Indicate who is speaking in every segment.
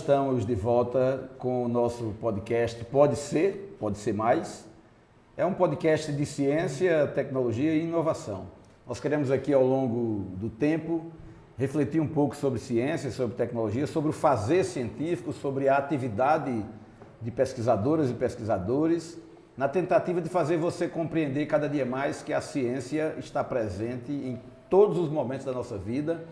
Speaker 1: estamos de volta com o nosso podcast Pode Ser Mais. É um podcast de ciência, tecnologia e inovação. Nós queremos aqui ao longo do tempo refletir um pouco sobre ciência, sobre tecnologia, sobre o fazer científico, sobre a atividade de pesquisadoras e pesquisadores, na tentativa de fazer você compreender cada dia mais que a ciência está presente em todos os momentos da nossa vida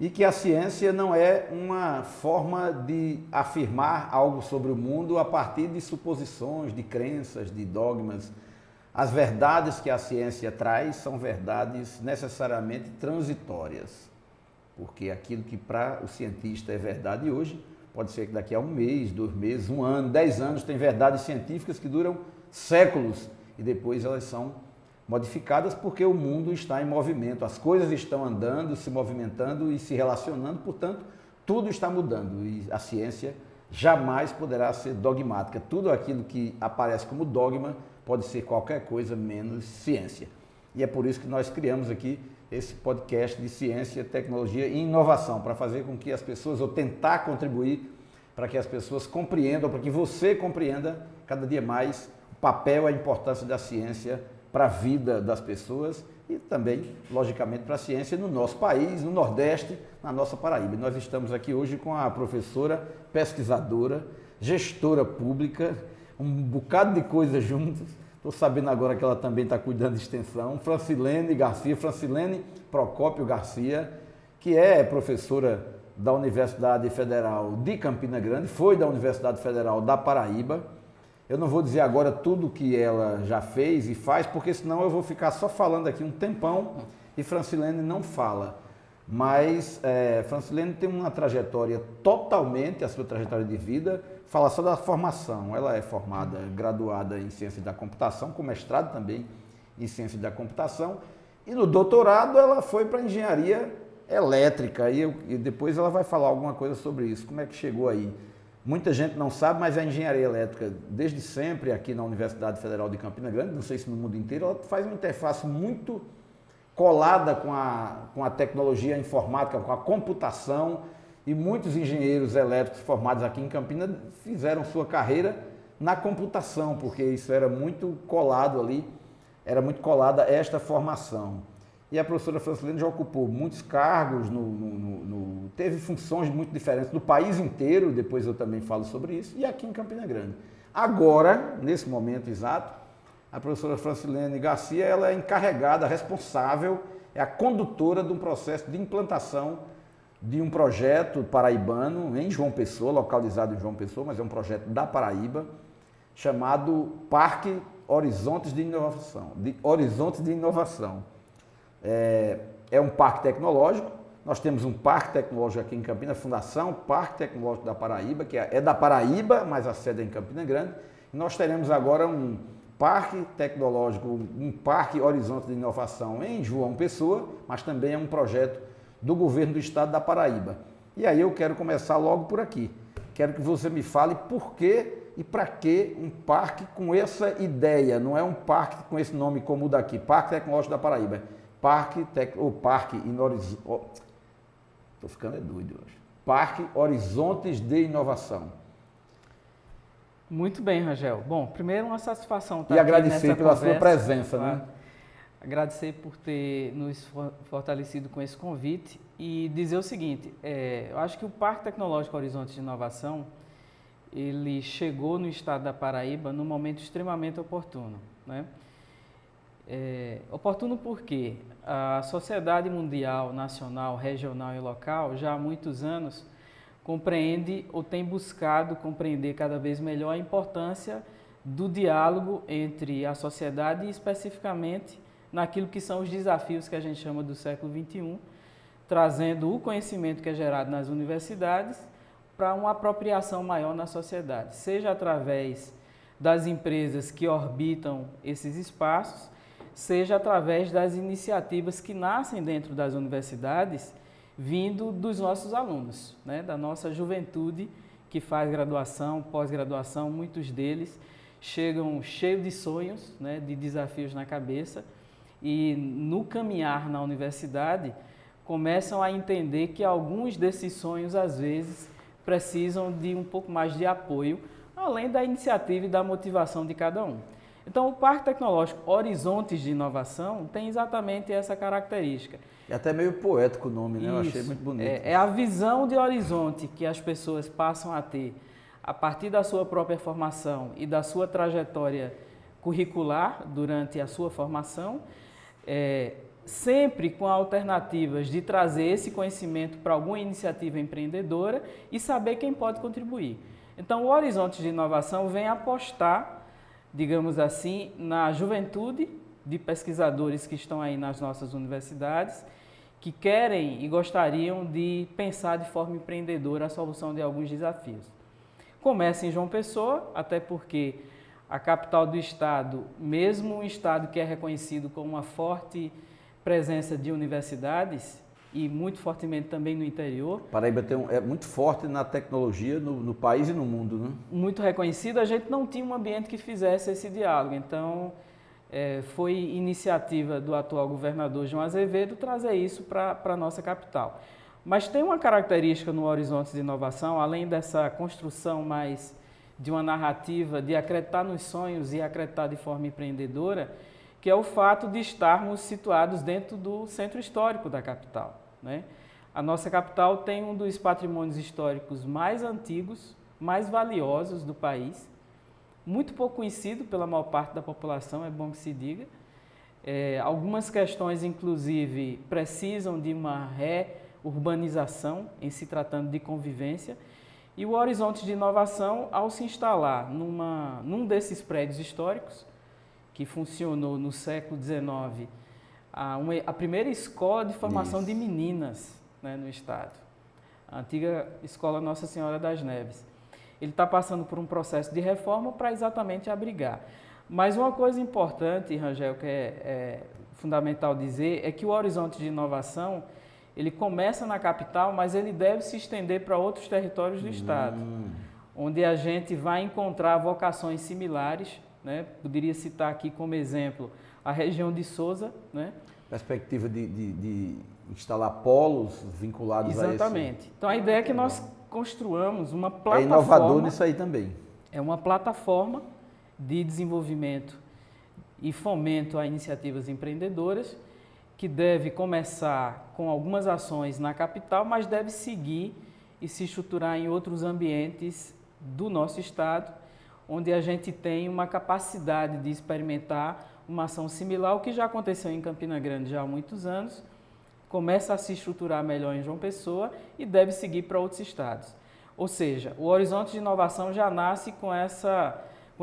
Speaker 1: e que a ciência não é uma forma de afirmar algo sobre o mundo a partir de suposições, de crenças, de dogmas. As verdades que a ciência traz são verdades necessariamente transitórias, porque aquilo que para o cientista é verdade hoje, pode ser que daqui a um mês, 2 meses, 1 ano, 10 anos, tem verdades científicas que duram séculos e depois elas são modificadas porque o mundo está em movimento, as coisas estão andando, se movimentando e se relacionando, portanto, tudo está mudando e a ciência jamais poderá ser dogmática. Tudo aquilo que aparece como dogma pode ser qualquer coisa menos ciência. E é por isso que nós criamos aqui esse podcast de ciência, tecnologia e inovação, para fazer com que as pessoas, ou tentar contribuir para que as pessoas compreendam, para que você compreenda cada dia mais o papel e a importância da ciência para a vida das pessoas e também, logicamente, para a ciência no nosso país, no Nordeste, na nossa Paraíba. E nós estamos aqui hoje com a professora, pesquisadora, gestora pública, um bocado de coisas juntas. Estou sabendo agora que ela também está cuidando de extensão. Francilene Garcia, Francilene Procópio Garcia, que é professora da Universidade Federal de Campina Grande, foi da Universidade Federal da Paraíba. Eu não vou dizer agora tudo o que ela já fez e faz, porque senão eu vou ficar só falando aqui um tempão e Francilene não fala. Mas Francilene tem uma trajetória totalmente, a sua trajetória de vida, fala só da formação. Ela é formada, graduada em Ciência da Computação, com mestrado também em Ciência da Computação. E no doutorado ela foi para Engenharia Elétrica e depois ela vai falar alguma coisa sobre isso, como é que chegou aí. Muita gente não sabe, mas a engenharia elétrica, desde sempre aqui na Universidade Federal de Campina Grande, não sei se no mundo inteiro, ela faz uma interface muito colada com a tecnologia informática, com a computação, e muitos engenheiros elétricos formados aqui em Campina fizeram sua carreira na computação, porque isso era muito colado ali, era muito colada esta formação. E a professora Francilene já ocupou muitos cargos, teve funções muito diferentes no país inteiro, depois eu também falo sobre isso, e aqui em Campina Grande. Agora, nesse momento exato, a professora Francilene Garcia ela é encarregada, responsável, é a condutora de um processo de implantação de um projeto paraibano em João Pessoa, localizado em João Pessoa, mas é um projeto da Paraíba, chamado Parque Horizontes de Inovação. É um parque tecnológico, nós temos um parque tecnológico aqui em Campina, Fundação Parque Tecnológico da Paraíba, que é da Paraíba, mas a sede é em Campina Grande. E nós teremos agora um parque tecnológico, um parque Horizonte de Inovação em João Pessoa, mas também é um projeto do governo do estado da Paraíba. E aí eu quero começar logo por aqui. Quero que você me fale por que e para que um parque com essa ideia, não é um parque com esse nome como o daqui, Parque Tecnológico da Paraíba. Parque Horizontes de Inovação.
Speaker 2: Muito bem, Rangel. Bom, primeiro uma satisfação estar
Speaker 1: aqui
Speaker 2: agradecer
Speaker 1: pela
Speaker 2: conversa,
Speaker 1: sua presença,
Speaker 2: claro.
Speaker 1: né?
Speaker 2: Agradecer por ter nos fortalecido com esse convite e dizer o seguinte, eu acho que o Parque Tecnológico Horizontes de Inovação, ele chegou no estado da Paraíba num momento extremamente oportuno, né? Oportuno porque a sociedade mundial, nacional, regional e local já há muitos anos compreende ou tem buscado compreender cada vez melhor a importância do diálogo entre a sociedade e especificamente naquilo que são os desafios que a gente chama do século XXI, trazendo o conhecimento que é gerado nas universidades para uma apropriação maior na sociedade, seja através das empresas que orbitam esses espaços, seja através das iniciativas que nascem dentro das universidades, vindo dos nossos alunos, né? Da nossa juventude que faz graduação, pós-graduação, muitos deles chegam cheios de sonhos, né? De desafios na cabeça e no caminhar na universidade começam a entender que alguns desses sonhos às vezes precisam de um pouco mais de apoio, além da iniciativa e da motivação de cada um. Então, o Parque Tecnológico Horizontes de Inovação tem exatamente essa característica.
Speaker 1: É até meio poético o nome, né?
Speaker 2: Isso,
Speaker 1: eu achei muito bonito.
Speaker 2: É a visão de horizonte que as pessoas passam a ter a partir da sua própria formação e da sua trajetória curricular durante a sua formação, sempre com alternativas de trazer esse conhecimento para alguma iniciativa empreendedora e saber quem pode contribuir. Então, o Horizontes de Inovação vem apostar, digamos assim, na juventude de pesquisadores que estão aí nas nossas universidades, que querem e gostariam de pensar de forma empreendedora a solução de alguns desafios. Começa em João Pessoa, até porque a capital do estado, mesmo um estado que é reconhecido como uma forte presença de universidades e muito fortemente também no interior.
Speaker 1: Paraíba é muito forte na tecnologia no país e no mundo, né? Muito
Speaker 2: reconhecido, a gente não tinha um ambiente que fizesse esse diálogo, então foi iniciativa do atual governador João Azevedo trazer isso para a nossa capital. Mas tem uma característica no Horizontes de Inovação, além dessa construção mais de uma narrativa de acreditar nos sonhos e acreditar de forma empreendedora, que é o fato de estarmos situados dentro do centro histórico da capital, né? A nossa capital tem um dos patrimônios históricos mais antigos, mais valiosos do país, muito pouco conhecido pela maior parte da população, é bom que se diga. Algumas questões, inclusive, precisam de uma reurbanização em se tratando de convivência, e o Horizonte de Inovação, ao se instalar num desses prédios históricos, que funcionou no século XIX, a primeira escola de formação de meninas, né, no estado, a antiga Escola Nossa Senhora das Neves. Ele está passando por um processo de reforma para exatamente abrigar. Mas uma coisa importante, Rangel, que é fundamental dizer, é que o Horizonte de Inovação, ele começa na capital, mas ele deve se estender para outros territórios do estado, onde a gente vai encontrar vocações similares, né? Poderia citar aqui como exemplo a região de Sousa, né?
Speaker 1: Perspectiva de instalar polos vinculados a esse...
Speaker 2: Exatamente. Então a ideia é que nós construamos uma plataforma...
Speaker 1: É inovador nisso aí também.
Speaker 2: É uma plataforma de desenvolvimento e fomento a iniciativas empreendedoras, que deve começar com algumas ações na capital, mas deve seguir e se estruturar em outros ambientes do nosso estado, onde a gente tem uma capacidade de experimentar uma ação similar ao que já aconteceu em Campina Grande já há muitos anos, começa a se estruturar melhor em João Pessoa e deve seguir para outros estados. Ou seja, o Horizonte de Inovação já nasce com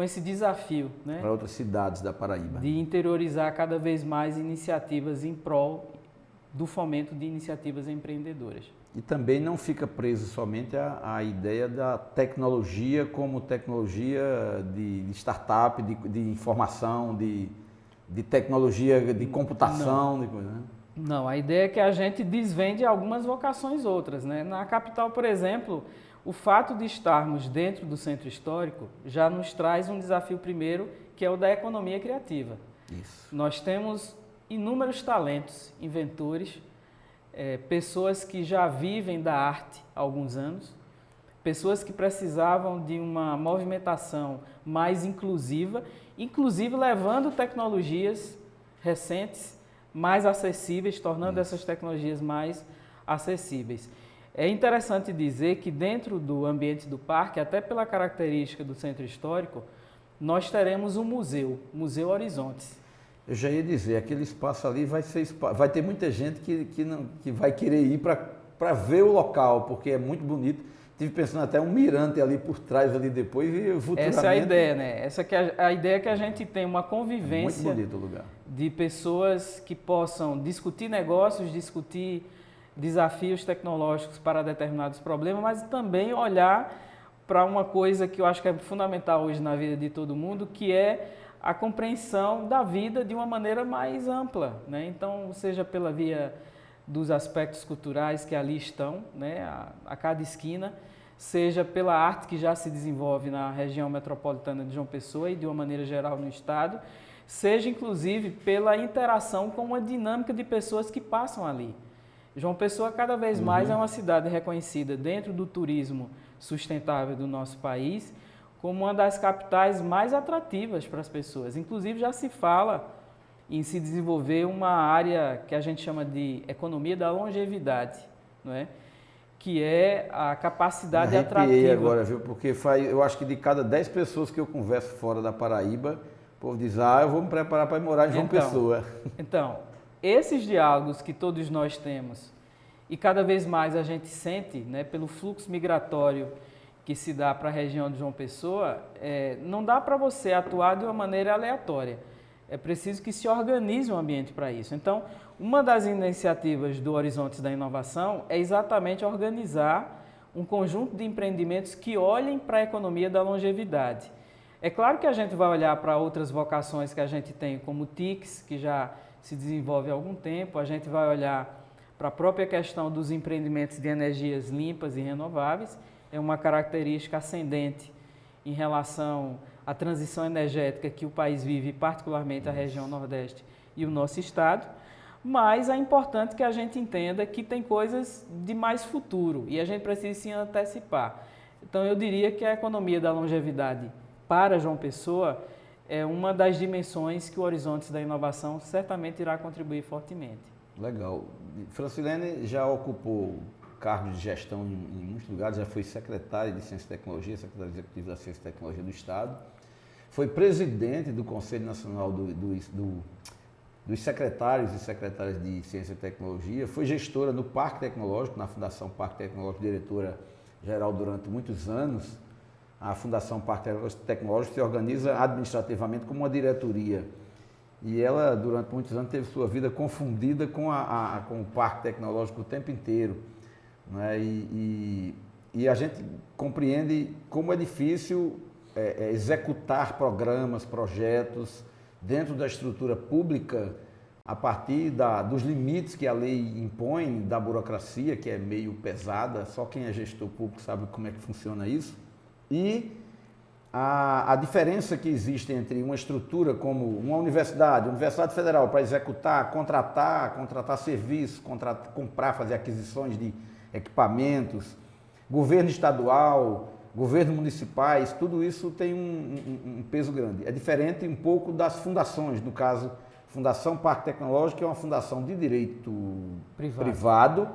Speaker 2: esse desafio, né?
Speaker 1: Para outras cidades da Paraíba.
Speaker 2: De interiorizar cada vez mais iniciativas em prol do fomento de iniciativas empreendedoras.
Speaker 1: E também não fica preso somente à ideia da tecnologia como tecnologia de startup, de informação, de tecnologia de computação.
Speaker 2: Não, a ideia é que a gente desvende algumas vocações outras, né? Na capital, por exemplo, o fato de estarmos dentro do centro histórico já nos traz um desafio primeiro, que é o da economia criativa.
Speaker 1: Isso.
Speaker 2: Nós temos inúmeros talentos, inventores, pessoas que já vivem da arte há alguns anos, pessoas que precisavam de uma movimentação mais inclusiva, inclusive levando tecnologias recentes, mais acessíveis, tornando essas tecnologias mais acessíveis. É interessante dizer que dentro do ambiente do parque, até pela característica do centro histórico, nós teremos um museu, Museu Horizontes.
Speaker 1: Eu já ia dizer, aquele espaço ali vai ter muita gente que vai querer ir para ver o local, porque é muito bonito. Estive pensando até um mirante ali por trás, ali depois, e futuramente...
Speaker 2: Essa é a ideia, né? Essa que é a ideia, que a gente tem uma convivência
Speaker 1: muito bonito o lugar,
Speaker 2: de pessoas que possam discutir negócios, discutir desafios tecnológicos para determinados problemas, mas também olhar para uma coisa que eu acho que é fundamental hoje na vida de todo mundo, que é a compreensão da vida de uma maneira mais ampla, né? Então, seja pela via dos aspectos culturais que ali estão, né, a cada esquina, seja pela arte que já se desenvolve na região metropolitana de João Pessoa e de uma maneira geral no estado, seja inclusive pela interação com uma dinâmica de pessoas que passam ali. João Pessoa cada vez mais é uma cidade reconhecida dentro do turismo sustentável do nosso país como uma das capitais mais atrativas para as pessoas. Inclusive, já se fala em se desenvolver uma área que a gente chama de economia da longevidade, não é? Que é a capacidade atrativa.
Speaker 1: Agora, viu? Porque eu acho que de cada 10 pessoas que eu converso fora da Paraíba, o povo diz, eu vou me preparar para ir morar em João Pessoa.
Speaker 2: Então, esses diálogos que todos nós temos, e cada vez mais a gente sente, né, pelo fluxo migratório que se dá para a região de João Pessoa, não dá para você atuar de uma maneira aleatória. É preciso que se organize um ambiente para isso. Então, uma das iniciativas do Horizontes da Inovação é exatamente organizar um conjunto de empreendimentos que olhem para a economia da longevidade. É claro que a gente vai olhar para outras vocações que a gente tem, como o TICS, que já se desenvolve há algum tempo, a gente vai olhar para a própria questão dos empreendimentos de energias limpas e renováveis, é uma característica ascendente em relação à transição energética que o país vive, particularmente a região Nordeste e o nosso estado, mas é importante que a gente entenda que tem coisas de mais futuro e a gente precisa se antecipar. Então eu diria que a economia da longevidade para João Pessoa é uma das dimensões que o Horizontes da Inovação certamente irá contribuir fortemente.
Speaker 1: Legal. Francilene já ocupou cargos de gestão em muitos lugares, já foi secretária de Ciência e Tecnologia, secretária executiva da Ciência e Tecnologia do Estado, foi presidente do Conselho Nacional dos Secretários e Secretárias de Ciência e Tecnologia, foi gestora no Parque Tecnológico, na Fundação Parque Tecnológico, diretora-geral durante muitos anos. A Fundação Parque Tecnológico se organiza administrativamente como uma diretoria. E ela, durante muitos anos, teve sua vida confundida com o Parque Tecnológico o tempo inteiro. Né? E a gente compreende como é difícil executar programas, projetos dentro da estrutura pública a partir dos limites que a lei impõe, da burocracia, que é meio pesada, só quem é gestor público sabe como é que funciona isso. E a diferença que existe entre uma estrutura como uma Universidade Federal, para executar, contratar serviços, comprar, fazer aquisições de equipamentos, governo estadual, governos municipais, tudo isso tem um peso grande. É diferente um pouco das fundações, no caso, Fundação Parque Tecnológico, que é uma fundação de direito privado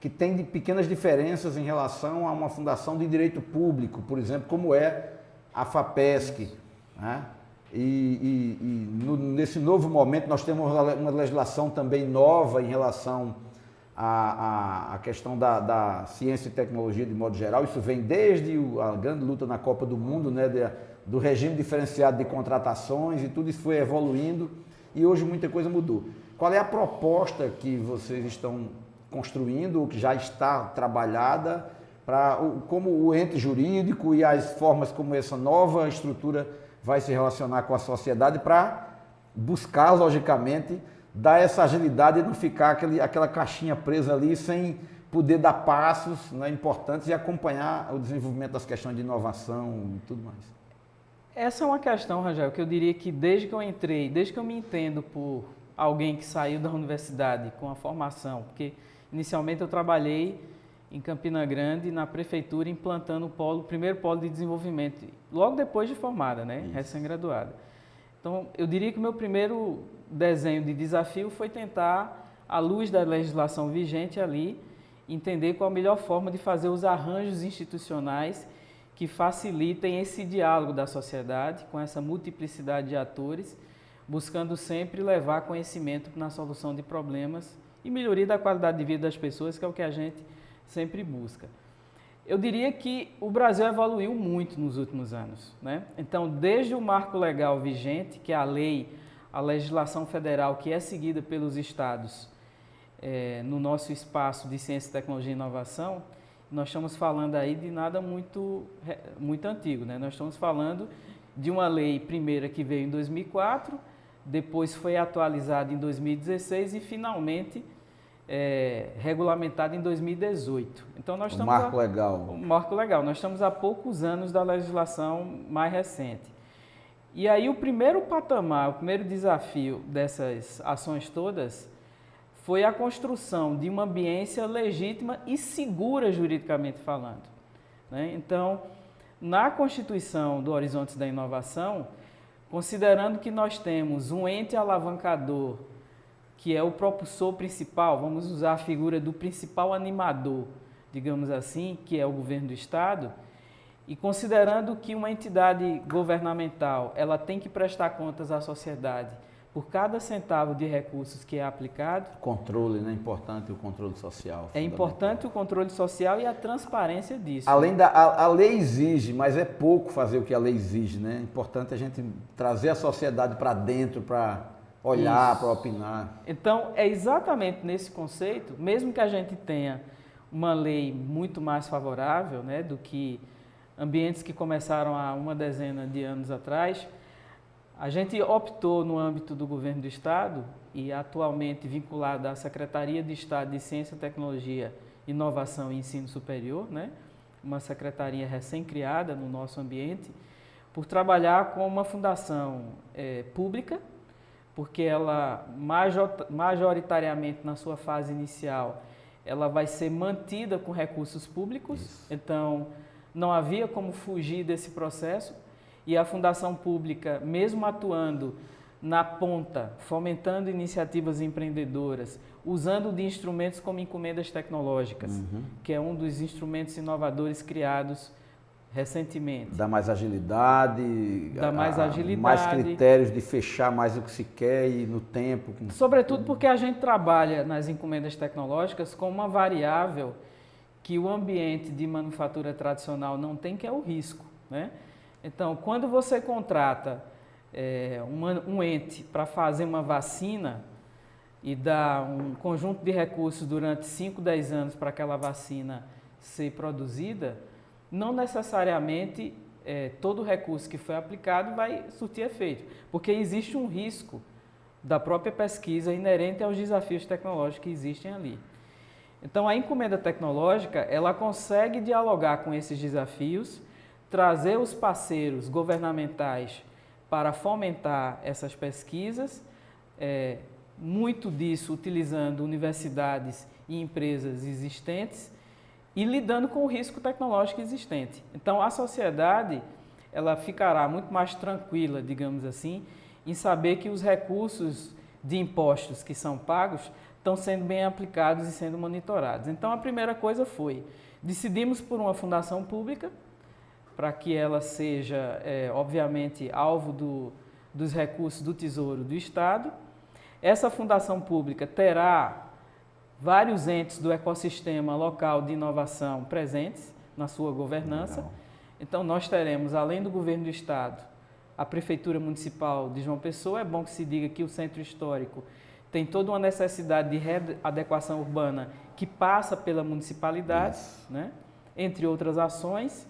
Speaker 1: que tem pequenas diferenças em relação a uma fundação de direito público, por exemplo, como é a FAPESC. Né? Nesse novo momento nós temos uma legislação também nova em relação à questão da ciência e tecnologia de modo geral. Isso vem desde a grande luta na Copa do Mundo, né, do regime diferenciado de contratações, e tudo isso foi evoluindo e hoje muita coisa mudou. Qual é a proposta que vocês estão construindo, ou que já está trabalhada, como o ente jurídico e as formas como essa nova estrutura vai se relacionar com a sociedade para buscar, logicamente, dar essa agilidade e não ficar aquela caixinha presa ali sem poder dar passos, né, importantes e acompanhar o desenvolvimento das questões de inovação e tudo mais.
Speaker 2: Essa é uma questão, Rangel, que eu diria que desde que eu entrei, desde que eu me entendo por alguém que saiu da universidade com a formação, porque inicialmente eu trabalhei em Campina Grande, na prefeitura, implantando o primeiro polo de desenvolvimento, logo depois de formada, né, recém-graduada. Então, eu diria que o meu primeiro desenho de desafio foi tentar, à luz da legislação vigente ali, entender qual a melhor forma de fazer os arranjos institucionais que facilitem esse diálogo da sociedade com essa multiplicidade de atores, buscando sempre levar conhecimento na solução de problemas e melhoria da qualidade de vida das pessoas, que é o que a gente sempre busca. Eu diria que o Brasil evoluiu muito nos últimos anos, né? Então, desde o marco legal vigente, que é a lei, a legislação federal que é seguida pelos estados no nosso espaço de ciência, tecnologia e inovação, nós estamos falando aí de nada muito antigo, né? Nós estamos falando de uma lei primeira que veio em 2004, depois foi atualizada em 2016 e finalmente regulamentada em 2018. Então nós estamos
Speaker 1: o marco legal.
Speaker 2: Nós estamos há poucos anos da legislação mais recente. E aí o primeiro patamar, o primeiro desafio dessas ações todas foi a construção de uma ambiência legítima e segura juridicamente falando. né? Então, na constituição do Horizontes da Inovação, considerando que nós temos um ente alavancador, que é o propulsor principal, vamos usar a figura do principal animador, digamos assim, que é o governo do Estado, e considerando que uma entidade governamental ela tem que prestar contas à sociedade por cada centavo de recursos que é aplicado.
Speaker 1: Controle, né? Importante o controle social.
Speaker 2: É importante o controle social e a transparência disso.
Speaker 1: Além a lei exige, mas é pouco fazer o que a lei exige, né? É importante a gente trazer a sociedade para dentro, para olhar, para opinar.
Speaker 2: Então, é exatamente nesse conceito, mesmo que a gente tenha uma lei muito mais favorável, né, do que ambientes que começaram há uma dezena de anos atrás, a gente optou no âmbito do governo do Estado e atualmente vinculado à Secretaria de Estado de Ciência, Tecnologia, Inovação e Ensino Superior, né, uma secretaria recém-criada no nosso ambiente, por trabalhar com uma fundação pública, porque ela majoritariamente na sua fase inicial ela vai ser mantida com recursos públicos. Isso. Então não havia como fugir desse processo e a fundação pública, mesmo atuando na ponta, fomentando iniciativas empreendedoras, usando de instrumentos como encomendas tecnológicas, que é um dos instrumentos inovadores criados recentemente.
Speaker 1: Dá mais agilidade, mais critérios de fechar mais o que se quer e no tempo.
Speaker 2: Sobretudo porque a gente trabalha nas encomendas tecnológicas com uma variável que o ambiente de manufatura tradicional não tem, que é o risco, né? Então, quando você contrata um ente para fazer uma vacina e dá um conjunto de recursos durante 5, 10 anos para aquela vacina ser produzida, não necessariamente todo o recurso que foi aplicado vai surtir efeito, porque existe um risco da própria pesquisa inerente aos desafios tecnológicos que existem ali. Então, a encomenda tecnológica, ela consegue dialogar com esses desafios, trazer os parceiros governamentais para fomentar essas pesquisas, muito disso utilizando universidades e empresas existentes, e lidando com o risco tecnológico existente. Então, a sociedade ela ficará muito mais tranquila, digamos assim, em saber que os recursos de impostos que são pagos estão sendo bem aplicados e sendo monitorados. Então, a primeira coisa foi, decidimos por uma fundação pública, para que ela seja, obviamente, alvo dos recursos do Tesouro do Estado. Essa fundação pública terá vários entes do ecossistema local de inovação presentes na sua governança. Legal. Então, nós teremos, além do governo do Estado, a Prefeitura Municipal de João Pessoa. É bom que se diga que o Centro Histórico tem toda uma necessidade de readequação urbana que passa pela municipalidade, né? Entre outras ações,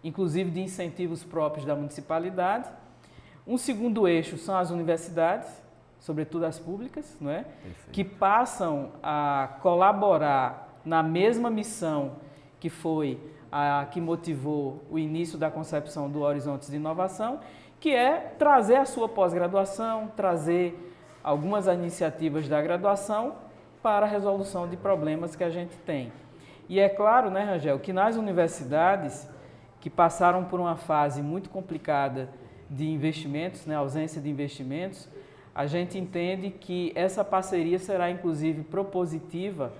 Speaker 2: inclusive de incentivos próprios da municipalidade. Um segundo eixo são as universidades, sobretudo as públicas, não é? Que passam a colaborar na mesma missão que foi a que motivou o início da concepção do Horizontes de Inovação, que é trazer a sua pós-graduação, trazer algumas iniciativas da graduação para a resolução de problemas que a gente tem. E é claro, né, Rangel, que nas universidades que passaram por uma fase muito complicada de investimentos, né, ausência de investimentos, a gente entende que essa parceria será, inclusive, propositiva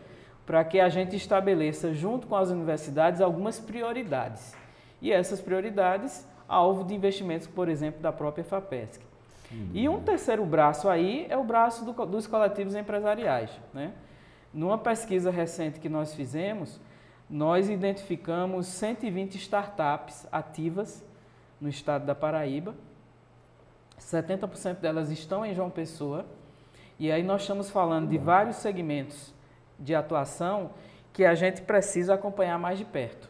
Speaker 2: para que a gente estabeleça, junto com as universidades, algumas prioridades. E essas prioridades, alvo de investimentos, por exemplo, da própria FAPESC. E um terceiro braço aí é o braço dos coletivos empresariais, né? Numa pesquisa recente que nós fizemos, nós identificamos 120 startups ativas no estado da Paraíba. 70% delas estão em João Pessoa. E aí nós estamos falando de vários segmentos de atuação que a gente precisa acompanhar mais de perto.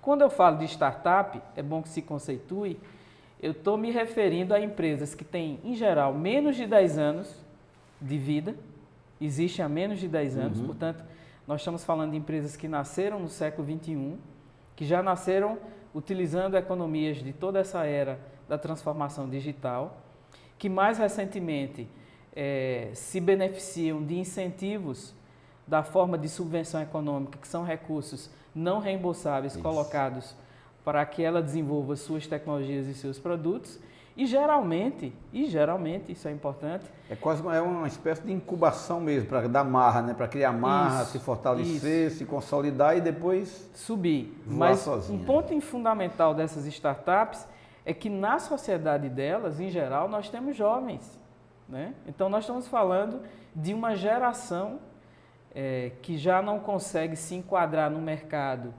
Speaker 2: Quando eu falo de startup, é bom que se conceitue, eu estou me referindo a empresas que têm, em geral, menos de 10 anos de vida, existem há menos de 10 anos, portanto, nós estamos falando de empresas que nasceram no século XXI, que já nasceram utilizando economias de toda essa era da transformação digital, que mais recentemente se beneficiam de incentivos da forma de subvenção econômica, que são recursos não reembolsáveis colocados para que ela desenvolva suas tecnologias e seus produtos. E geralmente, isso é importante.
Speaker 1: É quase uma espécie de incubação mesmo, para dar marra, né? Para criar marra, se fortalecer, se consolidar e depois
Speaker 2: subir.
Speaker 1: Mas sozinha.
Speaker 2: Um ponto fundamental dessas startups é que na sociedade delas, em geral, nós temos jovens, né? Então nós estamos falando de uma geração que já não consegue se enquadrar no mercado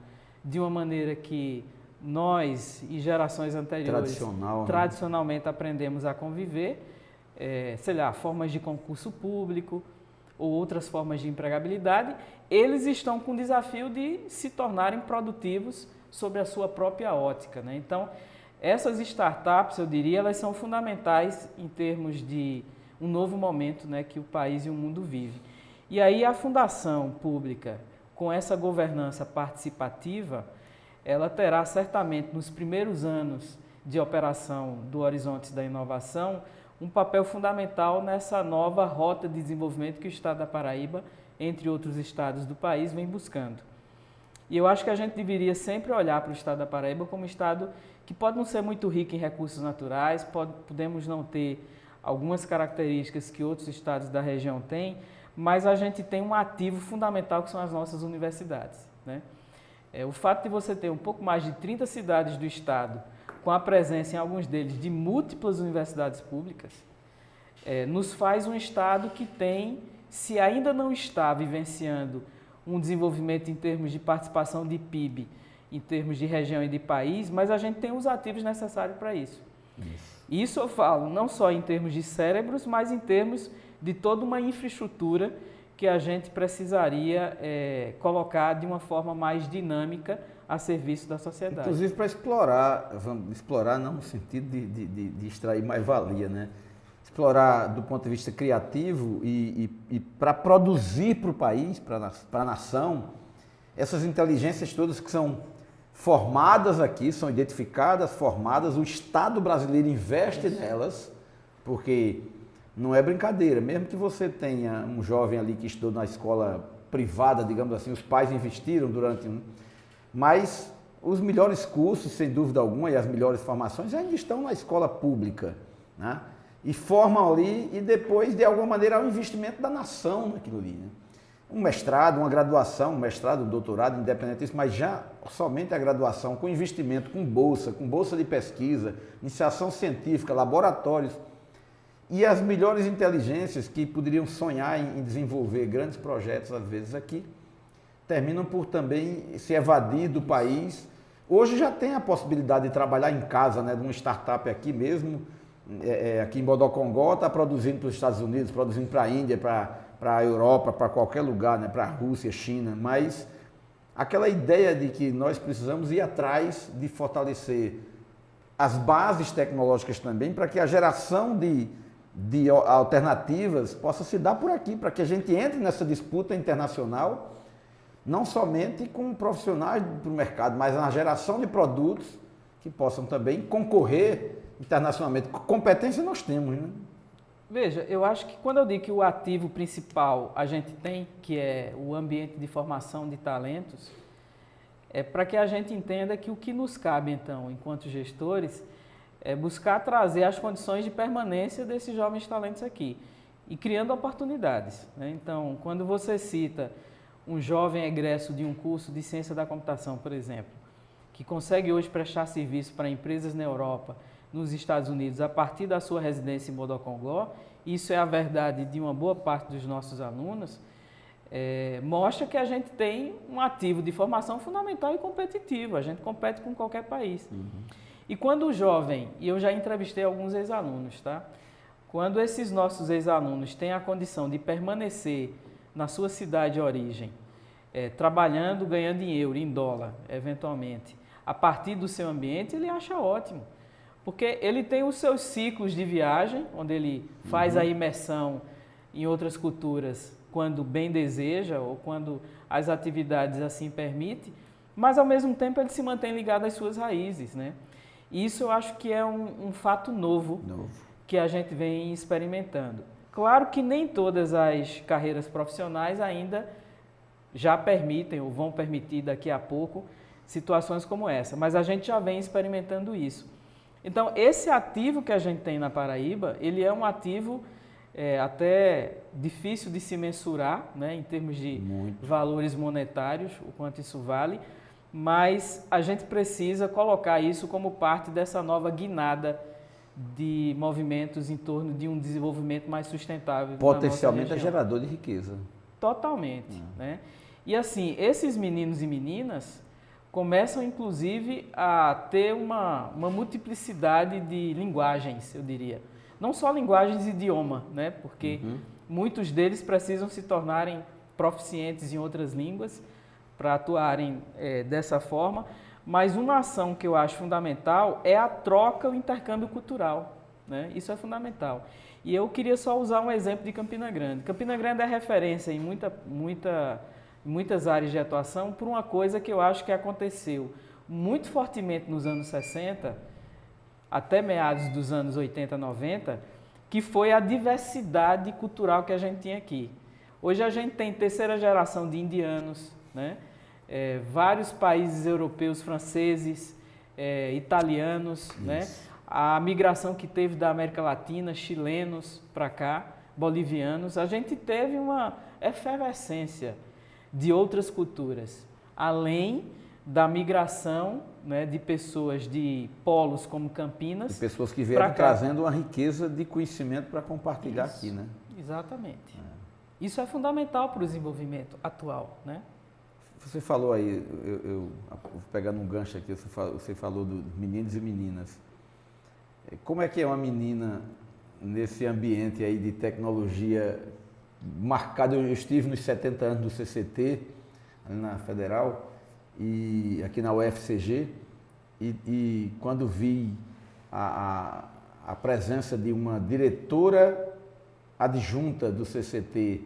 Speaker 2: de uma maneira que nós e gerações anteriores tradicionalmente aprendemos a conviver, sei lá, formas de concurso público ou outras formas de empregabilidade. Eles estão com o desafio de se tornarem produtivos sobre a sua própria ótica, né? Então, essas startups, eu diria, elas são fundamentais em termos de um novo momento, né, que o país e o mundo vivem. E aí a fundação pública, com essa governança participativa, ela terá certamente nos primeiros anos de operação do Horizontes da Inovação um papel fundamental nessa nova rota de desenvolvimento que o Estado da Paraíba, entre outros estados do país, vem buscando. E eu acho que a gente deveria sempre olhar para o Estado da Paraíba como um estado que pode não ser muito rico em recursos naturais, podemos não ter algumas características que outros estados da região têm, mas a gente tem um ativo fundamental que são as nossas universidades, né? O fato de você ter um pouco mais de 30 cidades do estado, com a presença em alguns deles de múltiplas universidades públicas, nos faz um estado que tem, se ainda não está vivenciando um desenvolvimento em termos de participação de PIB, em termos de região e de país, mas a gente tem os ativos necessários para isso. Isso eu falo não só em termos de cérebros, mas em termos de toda uma infraestrutura que a gente precisaria colocar de uma forma mais dinâmica a serviço da sociedade.
Speaker 1: Inclusive para explorar não no sentido de extrair mais-valia, né? Explorar do ponto de vista criativo e para produzir para o país, para a nação, essas inteligências todas que são formadas aqui, são identificadas, formadas, o Estado brasileiro investe nelas, porque não é brincadeira, mesmo que você tenha um jovem ali que estudou na escola privada, digamos assim, os pais investiram mas os melhores cursos, sem dúvida alguma, e as melhores formações ainda estão na escola pública, né? E formam ali e depois, de alguma maneira, há um investimento da nação naquilo ali, né? Um mestrado, uma graduação, um mestrado, um doutorado, independente disso, mas já somente a graduação, com investimento, com bolsa de pesquisa, iniciação científica, laboratórios, e as melhores inteligências que poderiam sonhar em desenvolver grandes projetos, às vezes aqui, terminam por também se evadir do país. Hoje já tem a possibilidade de trabalhar em casa, né, de uma startup aqui mesmo, aqui em Bodocongó, está produzindo para os Estados Unidos, produzindo para a Índia, para a Europa, para qualquer lugar, né, para a Rússia, China, mas aquela ideia de que nós precisamos ir atrás de fortalecer as bases tecnológicas também, para que a geração de alternativas possa se dar por aqui, para que a gente entre nessa disputa internacional, não somente com profissionais do mercado, mas na geração de produtos que possam também concorrer internacionalmente. Competência nós temos, né?
Speaker 2: Veja, eu acho que quando eu digo que o ativo principal a gente tem, que é o ambiente de formação de talentos, é para que a gente entenda que o que nos cabe, então, enquanto gestores, é buscar trazer as condições de permanência desses jovens talentos aqui e criando oportunidades, né? Então, quando você cita um jovem egresso de um curso de ciência da computação, por exemplo, que consegue hoje prestar serviço para empresas na Europa, nos Estados Unidos, a partir da sua residência em Bodocongó, isso é a verdade de uma boa parte dos nossos alunos, mostra que a gente tem um ativo de formação fundamental e competitivo, a gente compete com qualquer país. E quando o jovem, e eu já entrevistei alguns ex-alunos, tá? Quando esses nossos ex-alunos têm a condição de permanecer na sua cidade de origem, trabalhando, ganhando em euro, em dólar, eventualmente, a partir do seu ambiente, ele acha ótimo. Porque ele tem os seus ciclos de viagem, onde ele faz a imersão em outras culturas quando bem deseja ou quando as atividades assim permitem, mas ao mesmo tempo ele se mantém ligado às suas raízes, né? E isso eu acho que é um fato novo que a gente vem experimentando. Claro que nem todas as carreiras profissionais ainda já permitem ou vão permitir daqui a pouco situações como essa, mas a gente já vem experimentando isso. Então, esse ativo que a gente tem na Paraíba, ele é um ativo até difícil de se mensurar, né, em termos de valores monetários, o quanto isso vale, mas a gente precisa colocar isso como parte dessa nova guinada de movimentos em torno de um desenvolvimento mais sustentável.
Speaker 1: Potencialmente é gerador de riqueza.
Speaker 2: Totalmente, né? E assim, esses meninos e meninas começam inclusive a ter uma multiplicidade de linguagens, eu diria. Não só linguagens e idioma, né? Porque muitos deles precisam se tornarem proficientes em outras línguas para atuarem dessa forma, mas uma ação que eu acho fundamental é a troca, o intercâmbio cultural, né? Isso é fundamental. E eu queria só usar um exemplo de Campina Grande. Campina Grande é referência em muitas áreas de atuação por uma coisa que eu acho que aconteceu muito fortemente nos anos 60, até meados dos anos 80, 90, que foi a diversidade cultural que a gente tinha aqui. Hoje a gente tem terceira geração de indianos, né? Vários países europeus, franceses, italianos, né? A migração que teve da América Latina, chilenos para cá, bolivianos, a gente teve uma efervescência de outras culturas, além da migração, né, de pessoas de polos como Campinas.
Speaker 1: De pessoas que vieram trazendo uma riqueza de conhecimento para compartilhar aqui, né?
Speaker 2: Exatamente. Isso é fundamental para o desenvolvimento atual, né?
Speaker 1: Você falou aí, eu pegando um gancho aqui, você falou dos meninos e meninas. Como é que é uma menina nesse ambiente aí de tecnologia marcado? Eu estive nos 70 anos do CCT, na Federal, e aqui na UFCG, e quando vi a presença de uma diretora adjunta do CCT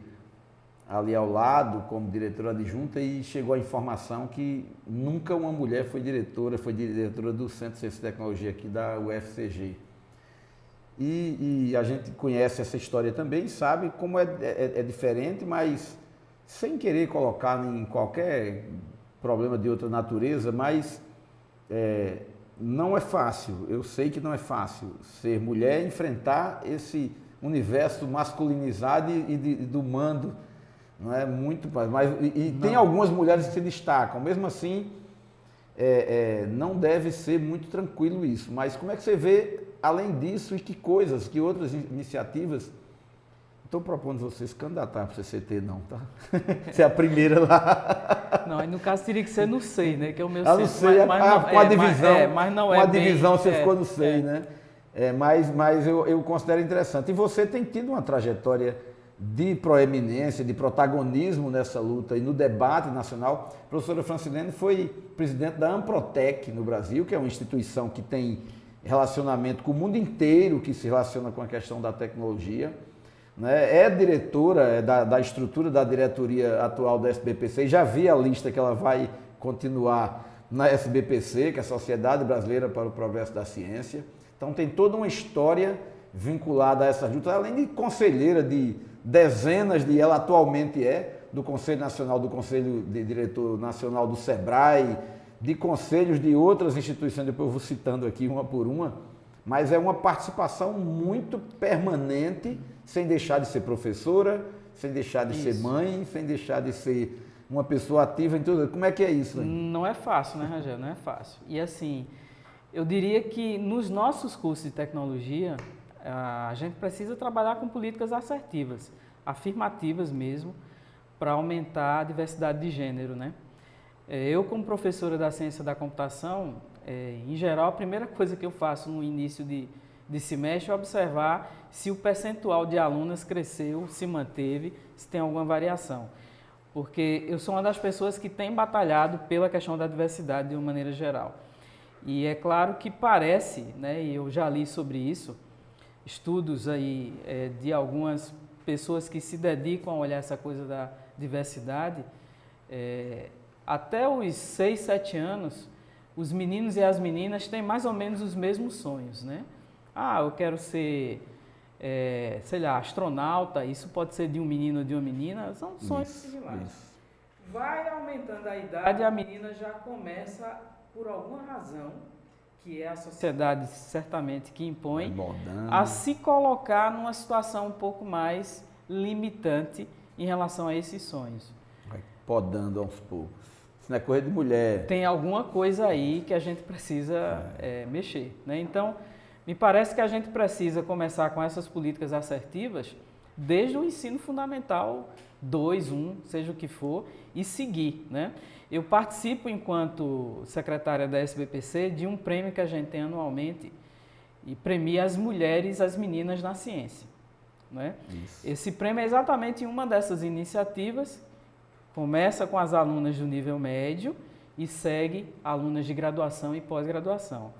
Speaker 1: ali ao lado, como diretora adjunta, e chegou a informação que nunca uma mulher foi diretora do Centro de Ciência e Tecnologia aqui da UFCG. E a gente conhece essa história também, sabe como é diferente, mas sem querer colocar em qualquer problema de outra natureza, mas não é fácil, eu sei que não é fácil ser mulher e enfrentar esse universo masculinizado e do mando. Não é muito, mas tem algumas mulheres que se destacam, mesmo assim não deve ser muito tranquilo isso, mas como é que você vê além disso e que outras iniciativas? Estou propondo você se candidatar para o CCT não, tá? Você é a primeira lá.
Speaker 2: Não, no caso teria que ser no SEI, né, que é o meu
Speaker 1: centro. Sei, com a divisão,
Speaker 2: mas não
Speaker 1: com a divisão você ficou no SEI, né? Mas eu considero interessante. E você tem tido uma trajetória de proeminência, de protagonismo nessa luta e no debate nacional. A professora Francilene foi presidente da Amprotec no Brasil, que é uma instituição que tem relacionamento com o mundo inteiro, que se relaciona com a questão da tecnologia, né? É diretora da estrutura da diretoria atual da SBPC, já vi a lista que ela vai continuar na SBPC, que é a Sociedade Brasileira para o Progresso da Ciência. Então tem toda uma história vinculada a essa luta, além de conselheira de dezenas ela atualmente do Conselho Nacional, do Conselho de Diretor Nacional do SEBRAE, de conselhos de outras instituições, depois eu vou citando aqui uma por uma, mas é uma participação muito permanente, sem deixar de ser professora, sem deixar de ser mãe, sem deixar de ser uma pessoa ativa em tudo. Como é que é isso, hein?
Speaker 2: Não é fácil, né, Rangel? Não é fácil. E assim, eu diria que nos nossos cursos de tecnologia, a gente precisa trabalhar com políticas assertivas, afirmativas mesmo, para aumentar a diversidade de gênero, né? Eu, como professora da ciência da computação, em geral, a primeira coisa que eu faço no início de semestre é observar se o percentual de alunas cresceu, se manteve, se tem alguma variação. Porque eu sou uma das pessoas que tem batalhado pela questão da diversidade de uma maneira geral. E é claro que parece, né, e eu já li sobre isso, estudos aí de algumas pessoas que se dedicam a olhar essa coisa da diversidade, até os 6, 7 anos, os meninos e as meninas têm mais ou menos os mesmos sonhos, né? Ah, eu quero ser, sei lá, astronauta, isso pode ser de um menino ou de uma menina, são sonhos similares. Vai aumentando a idade, a menina já começa, por alguma razão, que é a sociedade certamente que impõe, a se colocar numa situação um pouco mais limitante em relação a esses sonhos.
Speaker 1: Vai podando aos poucos. Isso não é coisa de mulher.
Speaker 2: Tem alguma coisa aí que a gente precisa mexer, né? Então, me parece que a gente precisa começar com essas políticas assertivas desde o ensino fundamental 2, 1, seja o que for, e seguir, né? Eu participo, enquanto secretária da SBPC, de um prêmio que a gente tem anualmente e premia as mulheres, as meninas na ciência, né? Esse prêmio é exatamente uma dessas iniciativas. Começa com as alunas do nível médio e segue alunas de graduação e pós-graduação.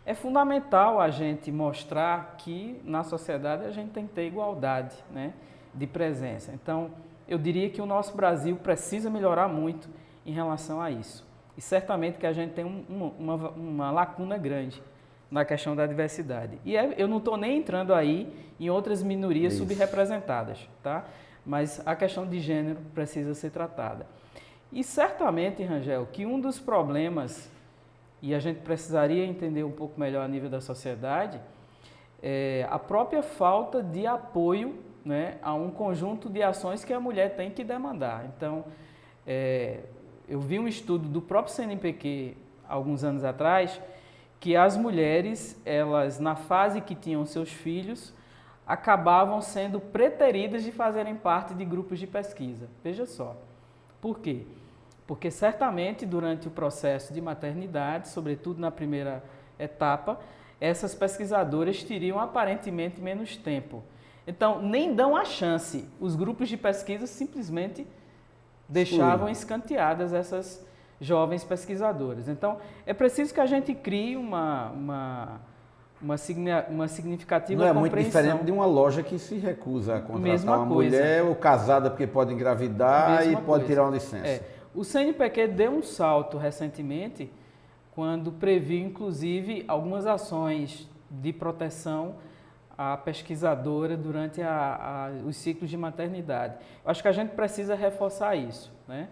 Speaker 2: É fundamental a gente mostrar que na sociedade a gente tem que ter igualdade, né, de presença. Então, eu diria que o nosso Brasil precisa melhorar muito em relação a isso. E certamente que a gente tem uma lacuna grande na questão da diversidade. E eu não estou nem entrando aí em outras minorias subrepresentadas, tá? Mas a questão de gênero precisa ser tratada. E certamente, Rangel, que um dos problemas, e a gente precisaria entender um pouco melhor a nível da sociedade, é a própria falta de apoio, né, a um conjunto de ações que a mulher tem que demandar. Então, eu vi um estudo do próprio CNPq, alguns anos atrás, que as mulheres, elas, na fase que tinham seus filhos, acabavam sendo preteridas de fazerem parte de grupos de pesquisa. Veja só. Por quê? Porque certamente durante o processo de maternidade, sobretudo na primeira etapa, essas pesquisadoras teriam aparentemente menos tempo. Então, nem dão a chance. Os grupos de pesquisa simplesmente deixavam escanteadas essas jovens pesquisadoras. Então, é preciso que a gente crie uma significativa compreensão.
Speaker 1: Não é muito diferente de uma loja que se recusa a contratar uma mulher ou casada porque pode engravidar e pode tirar uma licença.
Speaker 2: O CNPq deu um salto recentemente quando previu, inclusive, algumas ações de proteção à pesquisadora durante os ciclos de maternidade. Eu acho que a gente precisa reforçar isso, né?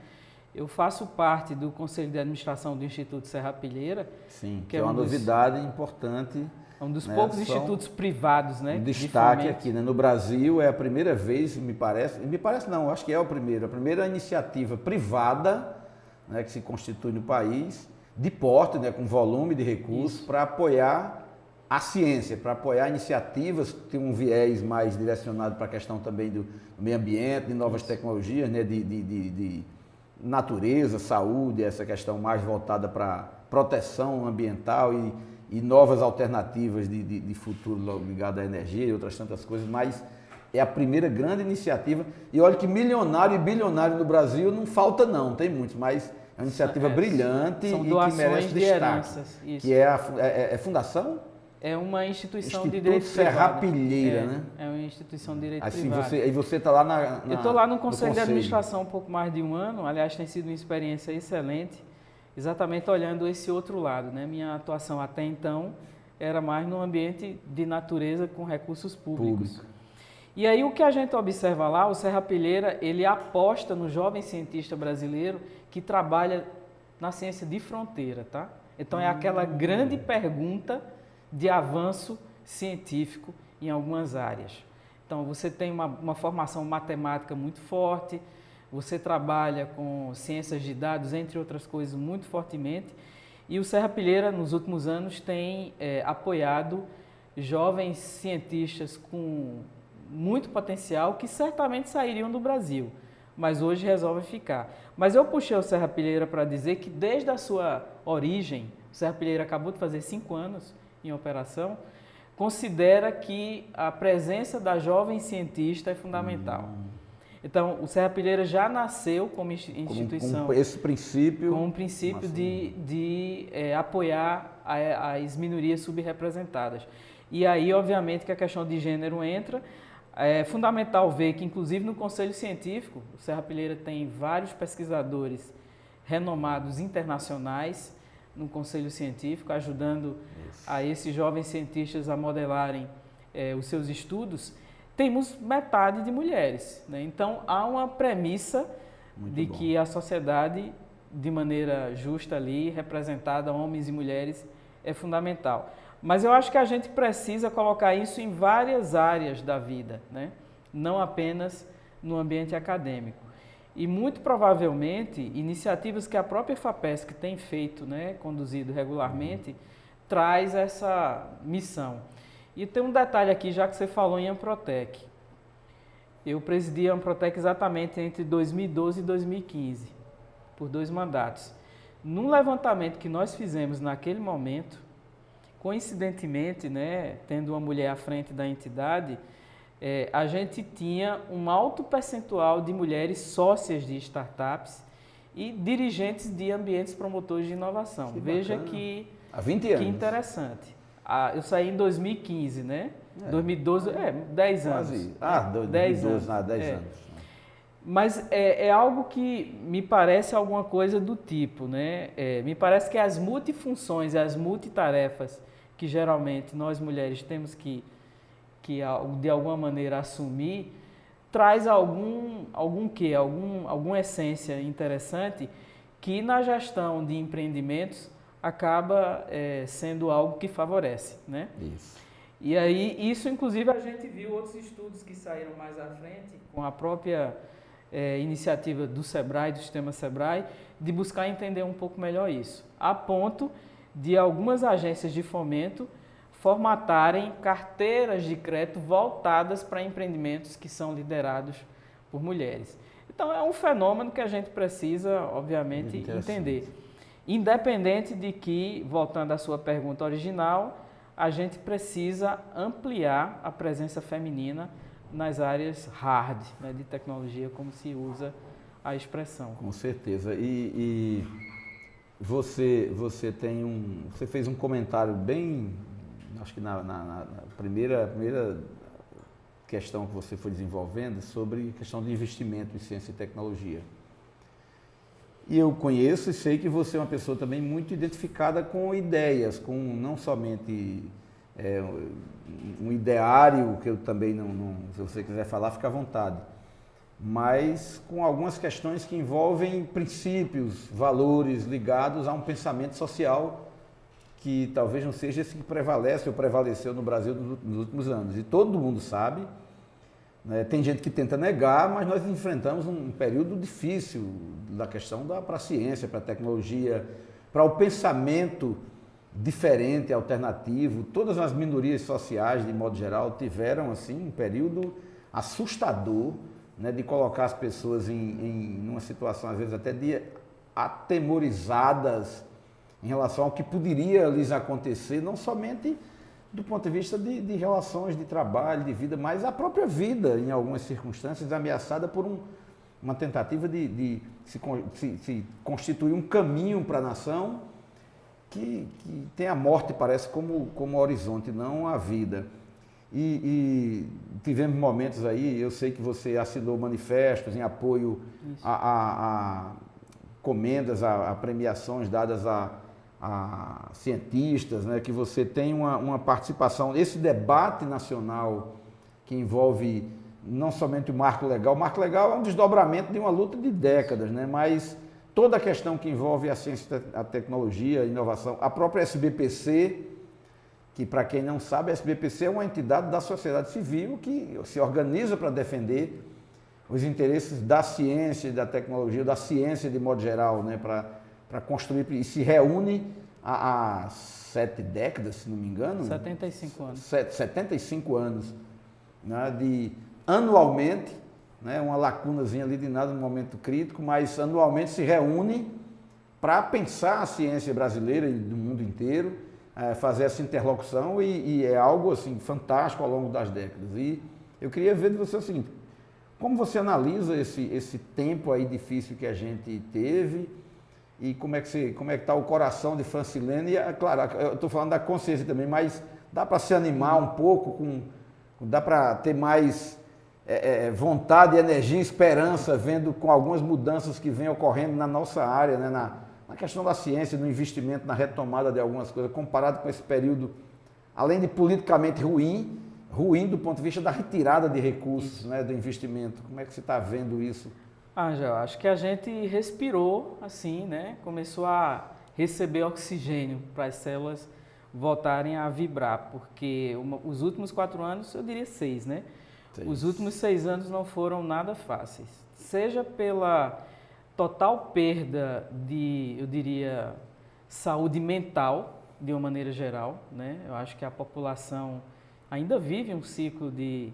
Speaker 2: Eu faço parte do Conselho de Administração do Instituto Serrapilheira.
Speaker 1: Sim, que é uma novidade importante.
Speaker 2: É um dos poucos institutos privados, né?
Speaker 1: Um destaque aqui, né? No Brasil é a primeira vez, me parece não, acho que é a primeira iniciativa privada, né, que se constitui no país, de porte, né, com volume de recursos, para apoiar a ciência, para apoiar iniciativas que têm um viés mais direcionado para a questão também do meio ambiente, de novas tecnologias, né, de natureza, saúde, essa questão mais voltada para proteção ambiental e novas alternativas de futuro ligado à energia e outras tantas coisas, mas é a primeira grande iniciativa. E olha que milionário e bilionário no Brasil não falta não, tem muitos, mas é uma iniciativa brilhante e que merece destaque. Que é a fundação?
Speaker 2: É uma instituição de
Speaker 1: direito Serrapilheira,
Speaker 2: né? É uma instituição de direito
Speaker 1: assim,
Speaker 2: privado.
Speaker 1: E você está lá
Speaker 2: Eu estou lá no Conselho de Administração há um pouco mais de um ano, aliás, tem sido uma experiência excelente, exatamente olhando esse outro lado, né? Minha atuação até então era mais no ambiente de natureza com recursos públicos. E aí o que a gente observa lá, o Serrapilheira, ele aposta no jovem cientista brasileiro que trabalha na ciência de fronteira, tá? Então é aquela grande pergunta de avanço científico em algumas áreas. Então você tem uma formação matemática muito forte, você trabalha com ciências de dados, entre outras coisas, muito fortemente. E o Serrapilheira, nos últimos anos, tem apoiado jovens cientistas com muito potencial que certamente sairiam do Brasil, mas hoje resolvem ficar. Mas eu puxei o Serrapilheira para dizer que desde a sua origem, o Serrapilheira acabou de fazer 5 anos em operação, considera que a presença da jovem cientista é fundamental. Então, o Serrapilheira já nasceu como instituição.
Speaker 1: Com esse princípio.
Speaker 2: Com um princípio de apoiar as minorias subrepresentadas. E aí, obviamente, que a questão de gênero entra. É fundamental ver que, inclusive, no Conselho Científico, o Serrapilheira tem vários pesquisadores renomados internacionais no Conselho Científico, ajudando a esses jovens cientistas a modelarem os seus estudos. Temos metade de mulheres, né? Então há uma premissa de que a sociedade, de maneira justa ali, representada, homens e mulheres, é fundamental. Mas eu acho que a gente precisa colocar isso em várias áreas da vida, né? Não apenas no ambiente acadêmico. E muito provavelmente, iniciativas que a própria FAPESC tem feito, né, conduzido regularmente, traz essa missão. E tem um detalhe aqui, já que você falou em Amprotec. Eu presidi a Amprotec exatamente entre 2012 e 2015, por 2 mandatos. Num levantamento que nós fizemos naquele momento, coincidentemente, né, tendo uma mulher à frente da entidade, a gente tinha um alto percentual de mulheres sócias de startups e dirigentes de ambientes promotores de inovação. Veja que,
Speaker 1: há 20 anos.
Speaker 2: Que interessante. Eu saí em 2015, né? 2012, 10 anos.
Speaker 1: Quase. 10 anos. 10 anos.
Speaker 2: Mas é algo que me parece alguma coisa do tipo, né? Me parece que as multifunções e as multitarefas que geralmente nós mulheres temos que de alguma maneira assumir, traz alguma essência interessante que na gestão de empreendimentos acaba sendo algo que favorece, né?
Speaker 1: Isso.
Speaker 2: E aí, isso inclusive a gente viu outros estudos que saíram mais à frente, com a própria iniciativa do Sebrae, do sistema Sebrae, de buscar entender um pouco melhor isso, a ponto de algumas agências de fomento formatarem carteiras de crédito voltadas para empreendimentos que são liderados por mulheres. Então, é um fenômeno que a gente precisa, obviamente, entender. Independente de que, voltando à sua pergunta original, a gente precisa ampliar a presença feminina nas áreas hard, né, de tecnologia, como se usa a expressão.
Speaker 1: Com certeza. E você fez um comentário bem, acho que na primeira questão que você foi desenvolvendo sobre a questão de investimento em ciência e tecnologia. E eu conheço e sei que você é uma pessoa também muito identificada com ideias, com não somente um ideário, que eu também não, se você quiser falar, fica à vontade, mas com algumas questões que envolvem princípios, valores ligados a um pensamento social que talvez não seja esse que prevalece ou prevaleceu no Brasil nos últimos anos. E todo mundo sabe, né? Tem gente que tenta negar, mas nós enfrentamos um período difícil da questão para a ciência, para a tecnologia, para o pensamento diferente, alternativo. Todas as minorias sociais, de modo geral, tiveram assim um período assustador, né, de colocar as pessoas em uma situação, às vezes, até de atemorizadas em relação ao que poderia lhes acontecer, não somente do ponto de vista de relações de trabalho, de vida, mas a própria vida, em algumas circunstâncias, ameaçada por uma tentativa de se constituir um caminho para a nação que tem a morte, parece, como horizonte, não a vida. E tivemos momentos aí, eu sei que você assinou manifestos em apoio a comendas, a premiações dadas a cientistas, né, que você tem uma participação, esse debate nacional que envolve não somente o marco legal é um desdobramento de uma luta de décadas, né, mas toda a questão que envolve a ciência, a tecnologia, a inovação, a própria SBPC, que para quem não sabe, a SBPC é uma entidade da sociedade civil que se organiza para defender os interesses da ciência e da tecnologia, da ciência de modo geral, né, para construir, e se reúne há 7 décadas, se não me engano.
Speaker 2: 75 anos.
Speaker 1: 75 anos, né, anualmente, né, uma lacunazinha ali de nada no momento crítico, mas anualmente se reúne para pensar a ciência brasileira e do mundo inteiro, fazer essa interlocução e é algo assim fantástico ao longo das décadas. E eu queria ver de você o seguinte: como você analisa esse tempo aí difícil que a gente teve e como é que está o coração de Francilene? E, claro, eu estou falando da consciência também, mas dá para se animar um pouco, dá para ter mais vontade, energia e esperança vendo com algumas mudanças que vêm ocorrendo na nossa área, né, na questão da ciência, no investimento, na retomada de algumas coisas, comparado com esse período, além de politicamente ruim do ponto de vista da retirada de recursos, né, do investimento. Como é que você está vendo isso?
Speaker 2: Angel, acho que a gente respirou assim, né? Começou a receber oxigênio para as células voltarem a vibrar, porque os últimos 4 anos, eu diria 6, né? Os últimos 6 anos não foram nada fáceis, seja pela total perda de, eu diria, saúde mental, de uma maneira geral, né? Eu acho que a população ainda vive um ciclo de,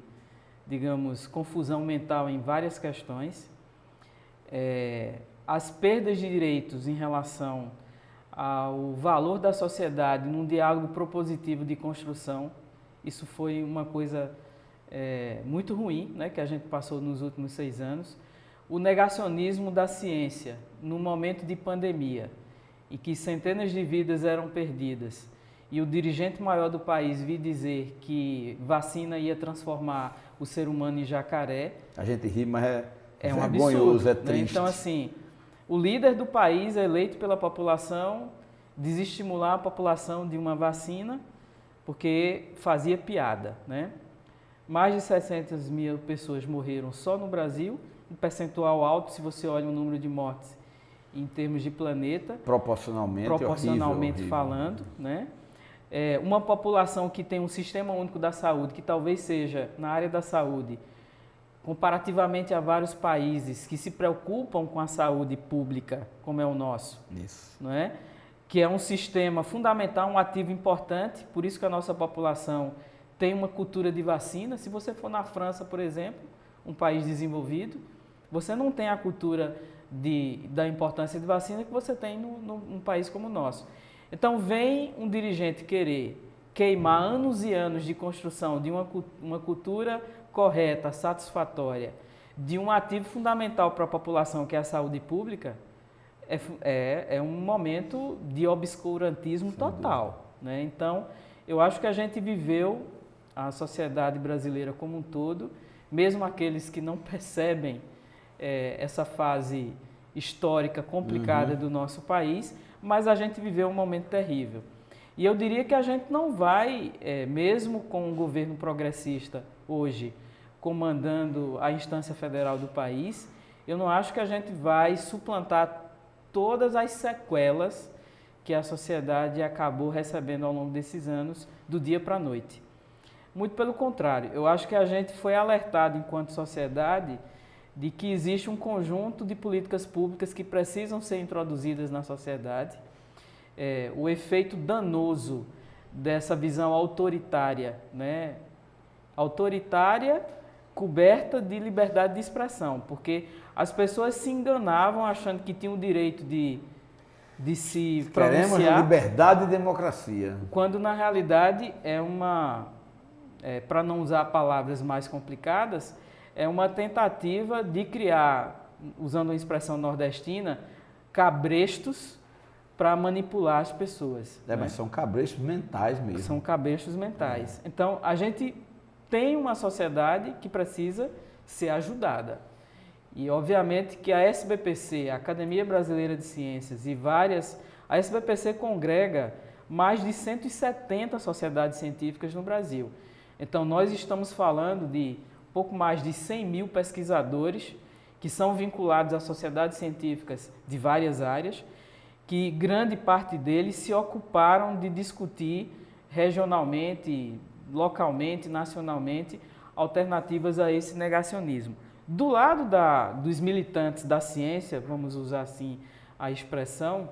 Speaker 2: digamos, confusão mental em várias questões. As perdas de direitos em relação ao valor da sociedade num diálogo propositivo de construção, isso foi uma coisa muito ruim, né, que a gente passou nos últimos 6 anos. O negacionismo da ciência no momento de pandemia, em que centenas de vidas eram perdidas, e o dirigente maior do país vir dizer que vacina ia transformar o ser humano em jacaré.
Speaker 1: A gente ri, mas
Speaker 2: é um
Speaker 1: vergonhoso,
Speaker 2: absurdo,
Speaker 1: é triste.
Speaker 2: né? Então, assim, o líder do país eleito pela população desestimular a população de uma vacina porque fazia piada, né? Mais de 600 mil pessoas morreram só no Brasil, um percentual alto se você olha o número de mortes em termos de planeta.
Speaker 1: Proporcionalmente horrível.
Speaker 2: Falando, né? Uma população que tem um sistema único da saúde, que talvez seja, na área da saúde, comparativamente a vários países que se preocupam com a saúde pública, como é o nosso.
Speaker 1: Isso.
Speaker 2: Não é? Que é um sistema fundamental, um ativo importante, por isso que a nossa população tem uma cultura de vacina. Se você for na França, por exemplo, um país desenvolvido, você não tem a cultura da importância de vacina que você tem num país como o nosso. Então, vem um dirigente querer queimar anos e anos de construção de uma cultura correta, satisfatória, de um ativo fundamental para a população, que é a saúde pública, é um momento de obscurantismo total, né? Então, eu acho que a gente viveu, a sociedade brasileira como um todo, mesmo aqueles que não percebem essa fase histórica complicada do nosso país, mas a gente viveu um momento terrível. E eu diria que a gente não vai, mesmo com um governo progressista hoje comandando a instância federal do país, eu não acho que a gente vai suplantar todas as sequelas que a sociedade acabou recebendo ao longo desses anos, do dia para a noite. Muito pelo contrário, eu acho que a gente foi alertado enquanto sociedade de que existe um conjunto de políticas públicas que precisam ser introduzidas na sociedade. O efeito danoso dessa visão autoritária, né? Autoritária coberta de liberdade de expressão, porque as pessoas se enganavam achando que tinham o direito de se pronunciar.
Speaker 1: Queremos liberdade e democracia.
Speaker 2: Quando na realidade para não usar palavras mais complicadas, é uma tentativa de criar, usando uma expressão nordestina, cabrestos para manipular as pessoas.
Speaker 1: Mas são cabrestos mentais mesmo.
Speaker 2: São cabrestos mentais. Então, a gente tem uma sociedade que precisa ser ajudada. E, obviamente, que a SBPC, a Academia Brasileira de Ciências e a SBPC congrega mais de 170 sociedades científicas no Brasil. Então, nós estamos falando de pouco mais de 100 mil pesquisadores que são vinculados a sociedades científicas de várias áreas, que grande parte deles se ocuparam de discutir regionalmente, localmente, nacionalmente, alternativas a esse negacionismo. Do lado dos militantes da ciência, vamos usar assim a expressão,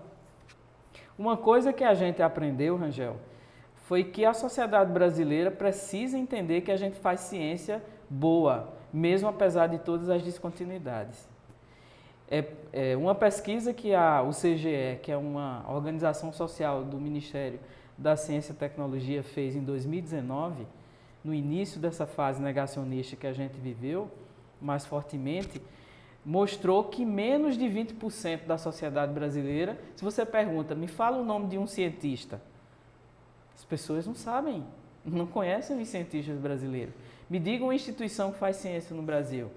Speaker 2: uma coisa que a gente aprendeu, Rangel, foi que a sociedade brasileira precisa entender que a gente faz ciência boa, mesmo apesar de todas as descontinuidades. Uma pesquisa que o CGE, que é uma organização social do Ministério da Ciência e Tecnologia, fez em 2019, no início dessa fase negacionista que a gente viveu mais fortemente, mostrou que menos de 20% da sociedade brasileira, se você pergunta, me fala o nome de um cientista, as pessoas não sabem, não conhecem os cientistas brasileiros. Me digam uma instituição que faz ciência no Brasil.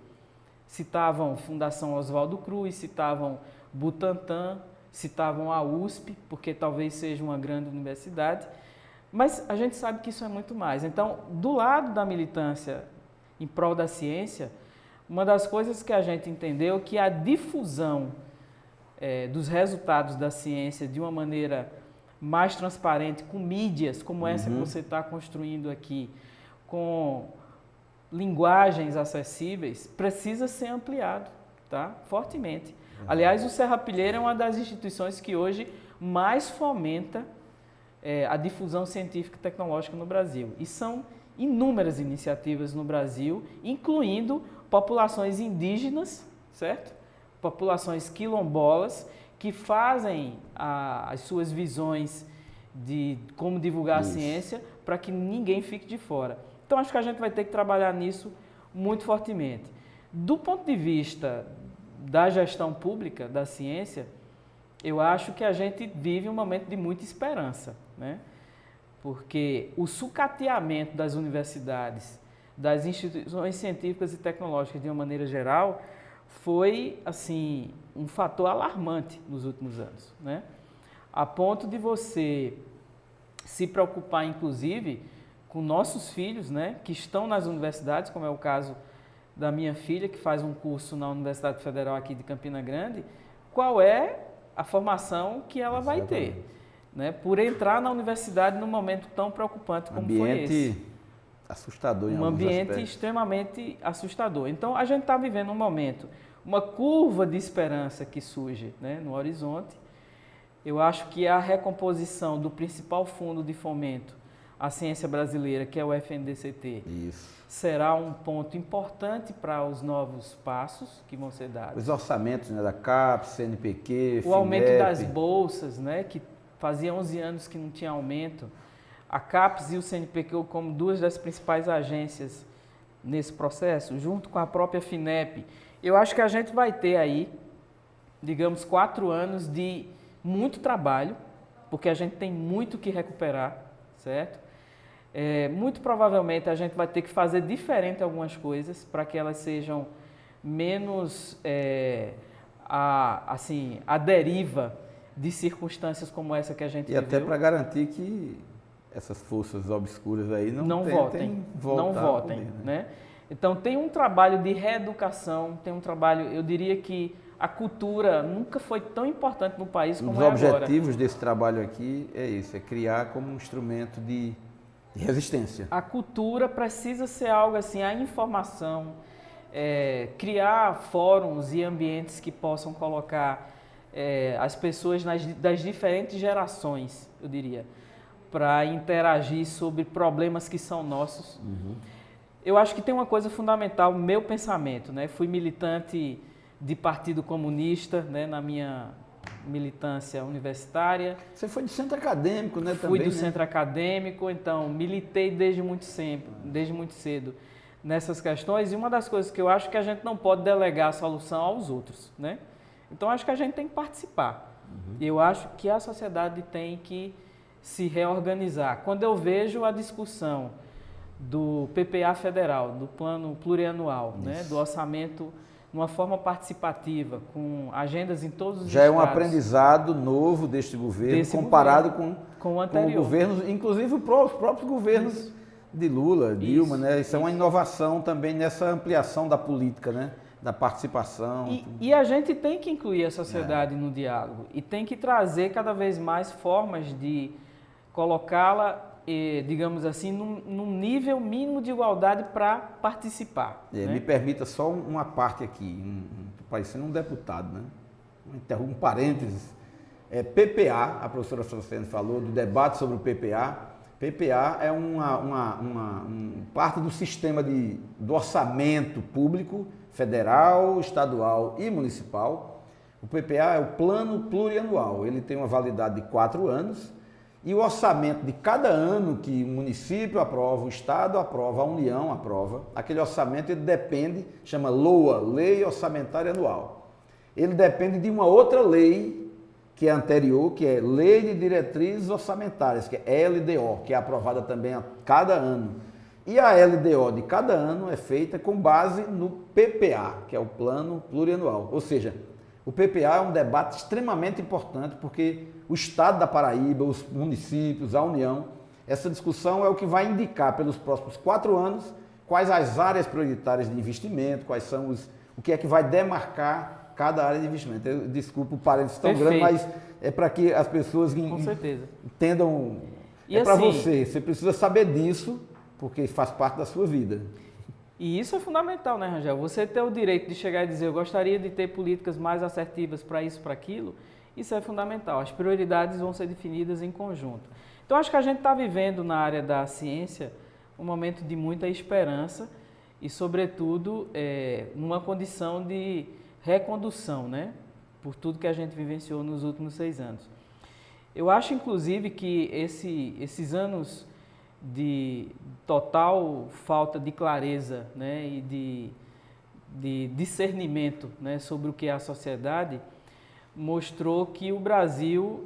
Speaker 2: Citavam Fundação Oswaldo Cruz, citavam Butantan, citavam a USP, porque talvez seja uma grande universidade, mas a gente sabe que isso é muito mais. Então, do lado da militância em prol da ciência, uma das coisas que a gente entendeu é que a difusão dos resultados da ciência de uma maneira mais transparente, com mídias como essa que você está construindo aqui, com linguagens acessíveis, precisa ser ampliado, tá? Fortemente. Aliás, o Serra Pilheira é uma das instituições que hoje mais fomenta a difusão científica e tecnológica no Brasil. E são inúmeras iniciativas no Brasil, incluindo populações indígenas, certo? Populações quilombolas, que fazem as suas visões de como divulgar a ciência para que ninguém fique de fora. Então, acho que a gente vai ter que trabalhar nisso muito fortemente. Do ponto de vista da gestão pública da ciência, eu acho que a gente vive um momento de muita esperança, né? Porque o sucateamento das universidades, das instituições científicas e tecnológicas de uma maneira geral, foi assim um fator alarmante nos últimos anos, né? A ponto de você se preocupar, inclusive, com nossos filhos, né, que estão nas universidades, como é o caso da minha filha, que faz um curso na Universidade Federal aqui de Campina Grande, qual é a formação que ela vai ter, né, por entrar na universidade num momento tão preocupante como foi esse.
Speaker 1: Assustador em
Speaker 2: um ambiente extremamente assustador. Então, a gente está vivendo um momento, uma curva de esperança que surge, né, no horizonte. Eu acho que a recomposição do principal fundo de fomento à ciência brasileira, que é o FNDCT, será um ponto importante para os novos passos que vão ser dados.
Speaker 1: Os orçamentos, né, da CAPES, CNPq,
Speaker 2: o aumento das bolsas, né, que fazia 11 anos que não tinha aumento. A CAPES e o CNPq como duas das principais agências nesse processo, junto com a própria FINEP. Eu acho que a gente vai ter aí, digamos, 4 anos de muito trabalho, porque a gente tem muito que recuperar, certo? Muito provavelmente a gente vai ter que fazer diferente algumas coisas para que elas sejam menos a deriva de circunstâncias como essa que a gente viveu.
Speaker 1: E até para garantir que essas forças obscuras aí não votem,
Speaker 2: né? Então tem um trabalho de reeducação, tem um trabalho, eu diria que a cultura nunca foi tão importante no país como é agora.
Speaker 1: Um dos objetivos desse trabalho aqui é isso, é criar como um instrumento de resistência.
Speaker 2: A cultura precisa ser algo assim, a informação, criar fóruns e ambientes que possam colocar as pessoas das diferentes gerações, eu diria, para interagir sobre problemas que são nossos. Eu acho que tem uma coisa fundamental, meu pensamento, né? Fui militante de Partido Comunista, né, na minha militância universitária.
Speaker 1: Você foi do centro acadêmico, né?
Speaker 2: Fui do centro acadêmico, então militei desde muito cedo nessas questões. E uma das coisas que eu acho que a gente não pode delegar a solução aos outros, né? Então acho que a gente tem que participar. Eu acho que a sociedade tem que se reorganizar. Quando eu vejo a discussão do PPA federal, do plano plurianual, né, do orçamento numa forma participativa, com agendas em todos os
Speaker 1: estados. Já é um aprendizado novo deste governo, comparado com o anterior. Governos, inclusive os próprios governos de Lula, Dilma, né? Isso é uma inovação também nessa ampliação da política, né? Da participação.
Speaker 2: E a gente tem que incluir a sociedade no diálogo e tem que trazer cada vez mais formas de colocá-la, digamos assim, num nível mínimo de igualdade para participar. Né?
Speaker 1: Me permita só uma parte aqui, parecendo um deputado, né? Um parênteses. PPA, a professora Franciane falou do debate sobre o PPA. PPA é parte do sistema do orçamento público, federal, estadual e municipal. O PPA é o plano plurianual, ele tem uma validade de 4 anos. E o orçamento de cada ano que o município aprova, o estado aprova, a União aprova, aquele orçamento ele depende, chama LOA, Lei Orçamentária Anual. Ele depende de uma outra lei que é anterior, que é Lei de Diretrizes Orçamentárias, que é LDO, que é aprovada também a cada ano. E a LDO de cada ano é feita com base no PPA, que é o Plano Plurianual. Ou seja, o PPA é um debate extremamente importante porque o Estado da Paraíba, os municípios, a União, essa discussão é o que vai indicar pelos próximos 4 anos quais as áreas prioritárias de investimento, quais são o que é que vai demarcar cada área de investimento. Eu desculpo o parênteses tão grande, mas é para que as pessoas entendam. E é para você precisa saber disso, porque faz parte da sua vida.
Speaker 2: E isso é fundamental, né, Rangel? Você ter o direito de chegar e dizer, eu gostaria de ter políticas mais assertivas para isso, para aquilo, isso é fundamental. As prioridades vão ser definidas em conjunto. Então, acho que a gente está vivendo na área da ciência um momento de muita esperança e, sobretudo, numa condição de recondução, né? Por tudo que a gente vivenciou nos últimos 6 anos. Eu acho, inclusive, que esses anos de total falta de clareza, né, e de discernimento, né, sobre o que é a sociedade, mostrou que o Brasil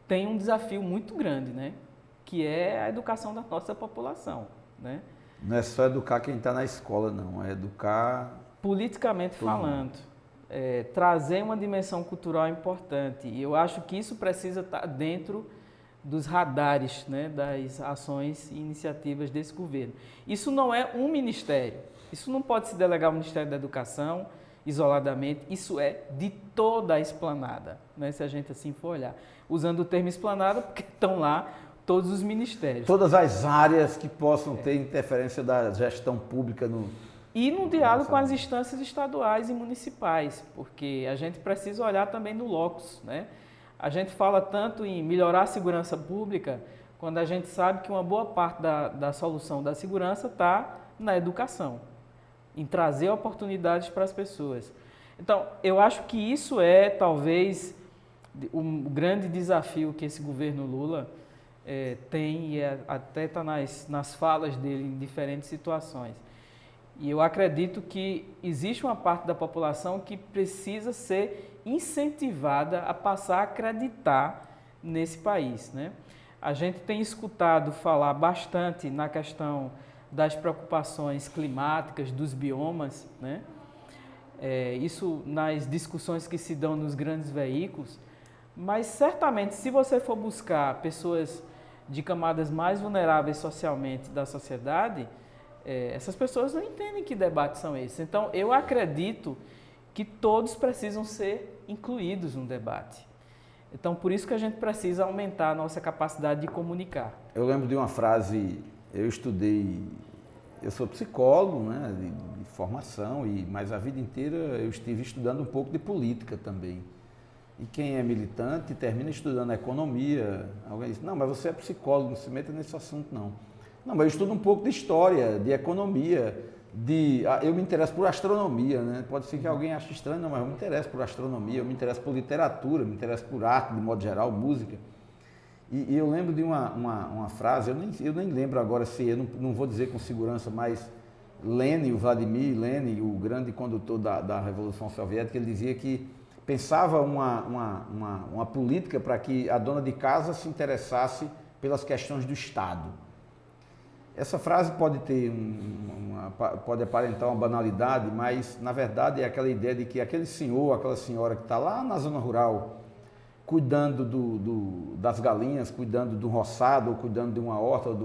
Speaker 2: tem um desafio muito grande, né, que é a educação da nossa população. Né?
Speaker 1: Não é só educar quem está na escola, não, é educar...
Speaker 2: Politicamente falando, trazer uma dimensão cultural importante. E eu acho que isso precisa estar dentro dos radares, né, das ações e iniciativas desse governo. Isso não é um ministério, isso não pode se delegar ao Ministério da Educação isoladamente, isso é de toda a esplanada, né, se a gente assim for olhar. Usando o termo esplanada porque estão lá todos os ministérios.
Speaker 1: Todas as áreas que possam ter interferência da gestão pública no...
Speaker 2: E no diálogo com as instâncias estaduais e municipais, porque a gente precisa olhar também no locus, né? A gente fala tanto em melhorar a segurança pública, quando a gente sabe que uma boa parte da solução da segurança está na educação, em trazer oportunidades para as pessoas. Então, eu acho que isso é, talvez, o grande desafio que esse governo Lula tem, e até está nas falas dele em diferentes situações. E eu acredito que existe uma parte da população que precisa ser incentivada a passar a acreditar nesse país, né? A gente tem escutado falar bastante na questão das preocupações climáticas, dos biomas, né? Isso nas discussões que se dão nos grandes veículos, mas certamente se você for buscar pessoas de camadas mais vulneráveis socialmente da sociedade, essas pessoas não entendem que debates são esses. Então, eu acredito que todos precisam ser incluídos no debate. Então, por isso que a gente precisa aumentar a nossa capacidade de comunicar.
Speaker 1: Eu lembro de uma frase, eu sou psicólogo, né, de formação, mas a vida inteira eu estive estudando um pouco de política também. E quem é militante termina estudando economia. Alguém diz, não, mas você é psicólogo, não se meta nesse assunto, não. Não, mas eu estudo um pouco de história, de economia, eu me interesso por astronomia, né? Pode ser que alguém ache estranho, não, mas eu me interesso por astronomia, eu me interesso por literatura, me interesso por arte, de modo geral, música. E eu lembro de uma frase, eu nem lembro agora se, eu não vou dizer com segurança, mas Vladimir Lenin, o grande condutor da Revolução Soviética, ele dizia que pensava uma política para que a dona de casa se interessasse pelas questões do Estado. Essa frase pode pode aparentar uma banalidade, mas na verdade é aquela ideia de que aquele senhor, aquela senhora que está lá na zona rural, cuidando das galinhas, cuidando do roçado, ou cuidando de uma horta, ou de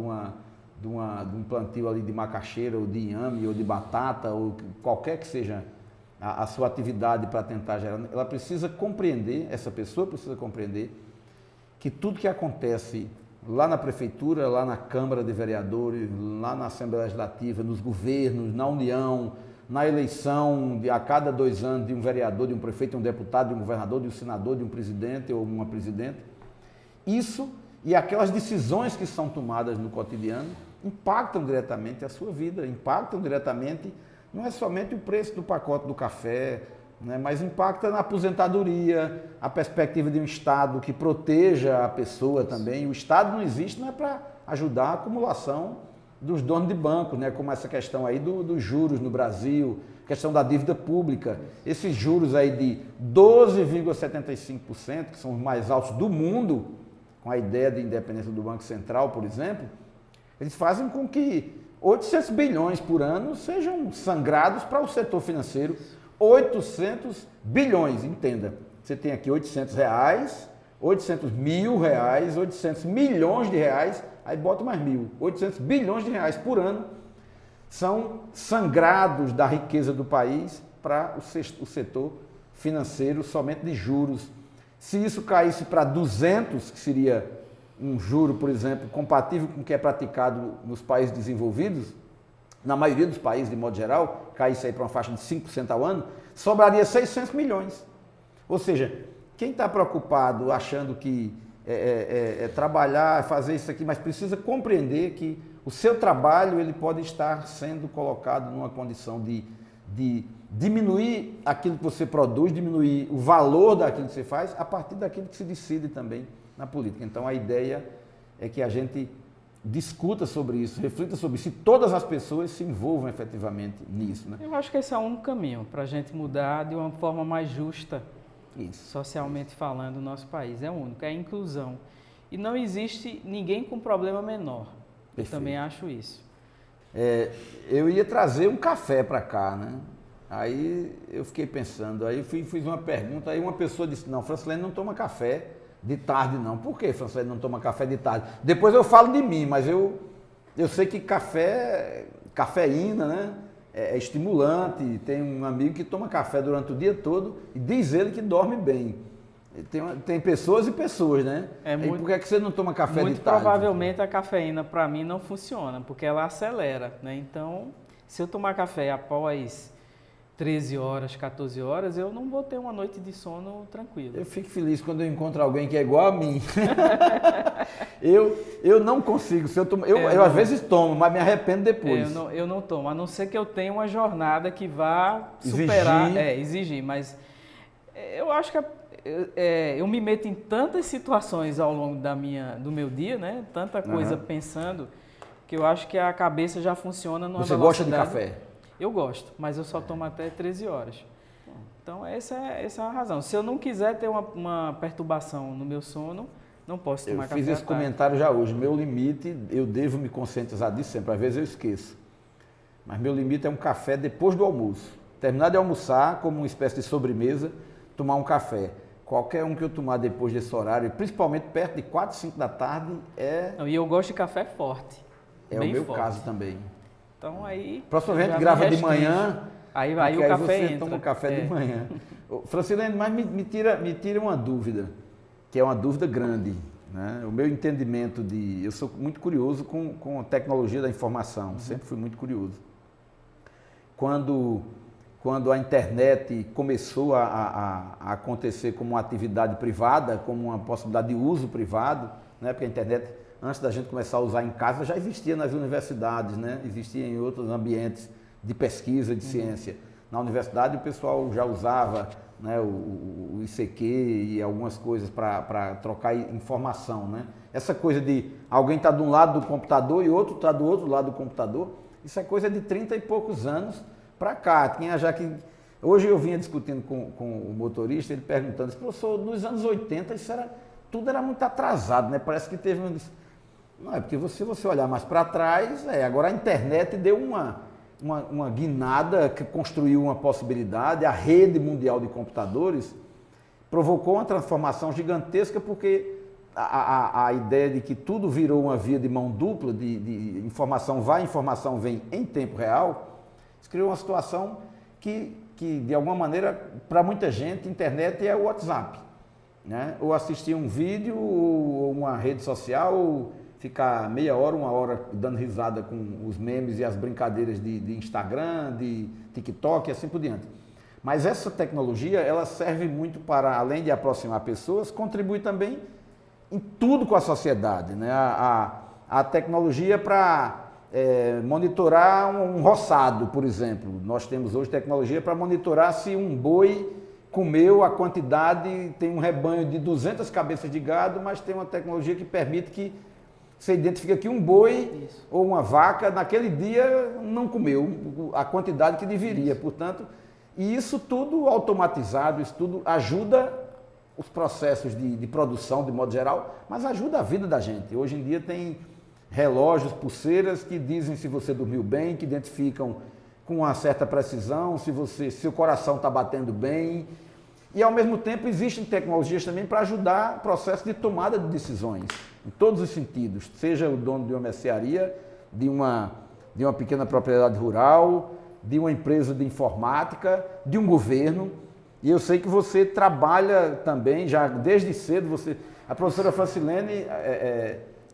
Speaker 1: um plantio ali de macaxeira, ou de inhame, ou de batata, ou qualquer que seja a sua atividade para tentar gerar, ela precisa compreender, essa pessoa precisa compreender que tudo que acontece lá na prefeitura, lá na Câmara de Vereadores, lá na Assembleia Legislativa, nos governos, na União, na eleição a cada 2 anos de um vereador, de um prefeito, de um deputado, de um governador, de um senador, de um presidente ou uma presidente. Isso e aquelas decisões que são tomadas no cotidiano impactam diretamente a sua vida, impactam diretamente, não é somente o preço do pacote do café, né, mas impacta na aposentadoria, a perspectiva de um Estado que proteja a pessoa também. O Estado não existe, não é para ajudar a acumulação dos donos de bancos, né, como essa questão aí dos juros no Brasil, questão da dívida pública. Esses juros aí de 12,75%, que são os mais altos do mundo, com a ideia de independência do Banco Central, por exemplo, eles fazem com que 800 bilhões por ano sejam sangrados para o setor financeiro. 800 bilhões, entenda. Você tem aqui 800 reais, 800 mil reais, 800 milhões de reais, aí bota mais 1.000. 800 bilhões de reais por ano são sangrados da riqueza do país para o setor financeiro somente de juros. Se isso caísse para 200, que seria um juro, por exemplo, compatível com o que é praticado nos países desenvolvidos, na maioria dos países, de modo geral, caísse aí para uma faixa de 5% ao ano, sobraria 600 milhões. Ou seja, quem está preocupado achando que trabalhar, fazer isso aqui, mas precisa compreender que o seu trabalho ele pode estar sendo colocado numa condição de diminuir aquilo que você produz, diminuir o valor daquilo que você faz, a partir daquilo que se decide também na política. Então a ideia é que a gente discuta sobre isso, reflita sobre isso, e todas as pessoas se envolvam efetivamente nisso. Né?
Speaker 2: Eu acho que esse é um caminho para a gente mudar de uma forma mais justa,
Speaker 1: Isso.
Speaker 2: socialmente falando, no nosso país. É o único, é a inclusão. E não existe ninguém com problema menor. Eu também acho isso.
Speaker 1: Eu ia trazer um café para cá, né? Aí eu fiquei pensando, aí fiz uma pergunta, aí uma pessoa disse, não, Francilene não toma café de tarde não. Por que Francilene não toma café de tarde? Depois eu falo de mim, mas eu sei que cafeína, né? É estimulante. Tem um amigo que toma café durante o dia todo e diz ele que dorme bem. Tem pessoas e pessoas, né? E por que é que você não toma café de tarde?
Speaker 2: Muito provavelmente a cafeína para mim não funciona, porque ela acelera, né? Então, se eu tomar café após 13 horas, 14 horas, eu não vou ter uma noite de sono tranquila.
Speaker 1: Eu fico feliz quando eu encontro alguém que é igual a mim. eu não consigo. Eu às vezes tomo, mas me arrependo depois.
Speaker 2: Eu não tomo, a não ser que eu tenha uma jornada que vá superar, exigir. Mas eu acho que eu me meto em tantas situações ao longo do meu dia, né? Tanta coisa pensando, que eu acho que a cabeça já funciona numa
Speaker 1: Você
Speaker 2: velocidade.
Speaker 1: Gosta de café?
Speaker 2: Eu gosto, mas eu só tomo até 13 horas. Então, essa é a razão. Se eu não quiser ter uma perturbação no meu sono, não posso tomar café.
Speaker 1: Eu fiz esse comentário já hoje. Meu limite, eu devo me conscientizar disso sempre. Às vezes eu esqueço. Mas meu limite é um café depois do almoço. Terminar de almoçar, como uma espécie de sobremesa, tomar um café. Qualquer um que eu tomar depois desse horário, principalmente perto de 4, 5 da tarde,
Speaker 2: E eu gosto de café forte.
Speaker 1: É o meu caso também.
Speaker 2: Então aí...
Speaker 1: Próxima vez grava de manhã,
Speaker 2: aí o café
Speaker 1: você
Speaker 2: entra.
Speaker 1: toma café de manhã. Francilene, mas me tira uma dúvida, que é uma dúvida grande. Né? O meu entendimento eu sou muito curioso com a tecnologia da informação, sempre fui muito curioso. Quando a internet começou a acontecer como uma atividade privada, como uma possibilidade de uso privado, né? Porque a internet, antes da gente começar a usar em casa, já existia nas universidades, né? Existia em outros ambientes de pesquisa, de ciência. Na universidade o pessoal já usava, né, o ICQ e algumas coisas para trocar informação. Né? Essa coisa de alguém estar de um lado do computador e outro está do outro lado do computador, isso é coisa de 30 e poucos anos para cá. Hoje eu vinha discutindo com o motorista, ele perguntando, professor, nos anos 80 tudo era muito atrasado, né? Parece que teve um... Não, é porque se você olhar mais para trás, agora a internet deu uma guinada que construiu uma possibilidade, a rede mundial de computadores provocou uma transformação gigantesca, porque a ideia de que tudo virou uma via de mão dupla, de informação vai, informação vem em tempo real, isso criou uma situação que de alguma maneira, para muita gente, internet é o WhatsApp. Né? Ou assistir um vídeo, ou uma rede social, ou ficar meia hora, uma hora dando risada com os memes e as brincadeiras de Instagram, de TikTok e assim por diante. Mas essa tecnologia, ela serve muito para, além de aproximar pessoas, contribui também em tudo com a sociedade. Né? A tecnologia para monitorar um roçado, por exemplo. Nós temos hoje tecnologia para monitorar se um boi comeu a quantidade, tem um rebanho de 200 cabeças de gado, mas tem uma tecnologia que permite que você identifique que um boi ou uma vaca naquele dia não comeu a quantidade que deveria. Portanto, e isso tudo automatizado, isso tudo ajuda os processos de produção de modo geral, mas ajuda a vida da gente. Hoje em dia tem relógios, pulseiras que dizem se você dormiu bem, que identificam com uma certa precisão se o coração está batendo bem. E ao mesmo tempo existem tecnologias também para ajudar o processo de tomada de decisões, em todos os sentidos, seja o dono de uma mercearia, de uma de uma pequena propriedade rural, de uma empresa de informática, de um governo. E eu sei que você trabalha também, já desde cedo, a professora Francilene,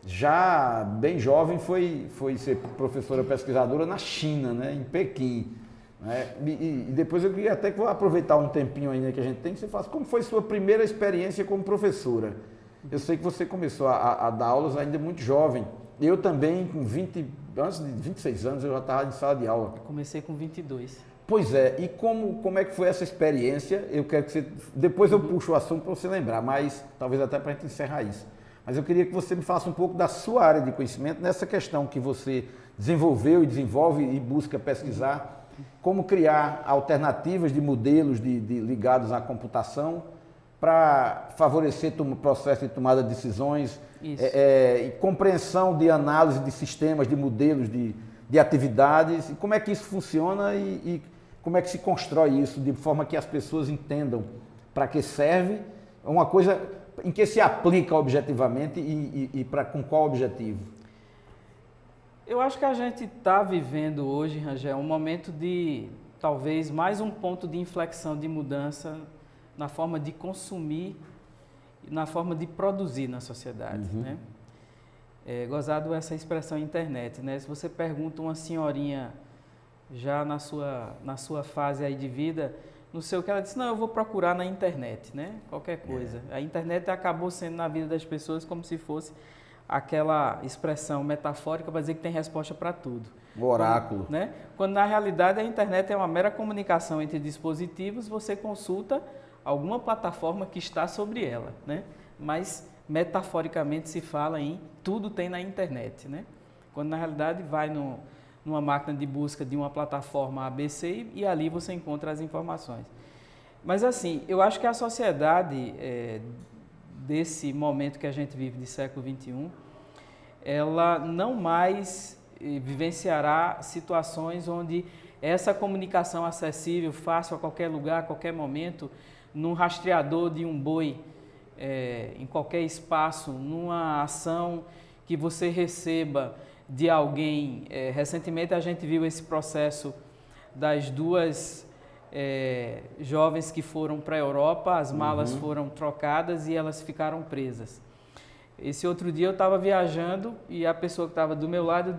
Speaker 1: já bem jovem, foi ser professora pesquisadora na China, né, em Pequim. Né? E depois eu queria até que vou aproveitar um tempinho ainda que a gente tem, que você faça como foi sua primeira experiência como professora. Eu sei que você começou a dar aulas ainda muito jovem. Eu também, antes de 26 anos, eu já estava em sala de aula.
Speaker 2: Eu comecei com 22.
Speaker 1: Pois é, e como é que foi essa experiência? Eu quero que você... Depois eu puxo o assunto para você lembrar, mas talvez até para a gente encerrar isso. Mas eu queria que você me falasse um pouco da sua área de conhecimento, nessa questão que você desenvolveu e desenvolve e busca pesquisar, como criar alternativas de modelos ligados à computação para favorecer o processo de tomada de decisões, e compreensão de análise de sistemas, de modelos, de atividades, e como é que isso funciona e como é que se constrói isso de forma que as pessoas entendam para que serve, uma coisa em que se aplica objetivamente e com qual objetivo?
Speaker 2: Eu acho que a gente está vivendo hoje, Rangel, um momento de, talvez, mais um ponto de inflexão, de mudança na forma de consumir e na forma de produzir na sociedade, né? Gozado essa expressão internet, né? Se você pergunta uma senhorinha já na sua fase aí de vida, não sei o que ela disse, não, eu vou procurar na internet, né? Qualquer coisa. A internet acabou sendo na vida das pessoas como se fosse aquela expressão metafórica para dizer que tem resposta para tudo.
Speaker 1: O oráculo.
Speaker 2: Né? Quando na realidade a internet é uma mera comunicação entre dispositivos, você consulta alguma plataforma que está sobre ela, né? Mas metaforicamente se fala em tudo tem na internet, né? Quando na realidade vai numa máquina de busca de uma plataforma ABC e ali você encontra as informações. Mas assim, eu acho que a sociedade desse momento que a gente vive de século XXI, ela não mais vivenciará situações onde essa comunicação acessível, fácil a qualquer lugar, a qualquer momento, num rastreador de um boi, em qualquer espaço, numa ação que você receba de alguém. Recentemente a gente viu esse processo das duas jovens que foram para a Europa, as malas foram trocadas e elas ficaram presas. Esse outro dia eu estava viajando e a pessoa que estava do meu lado,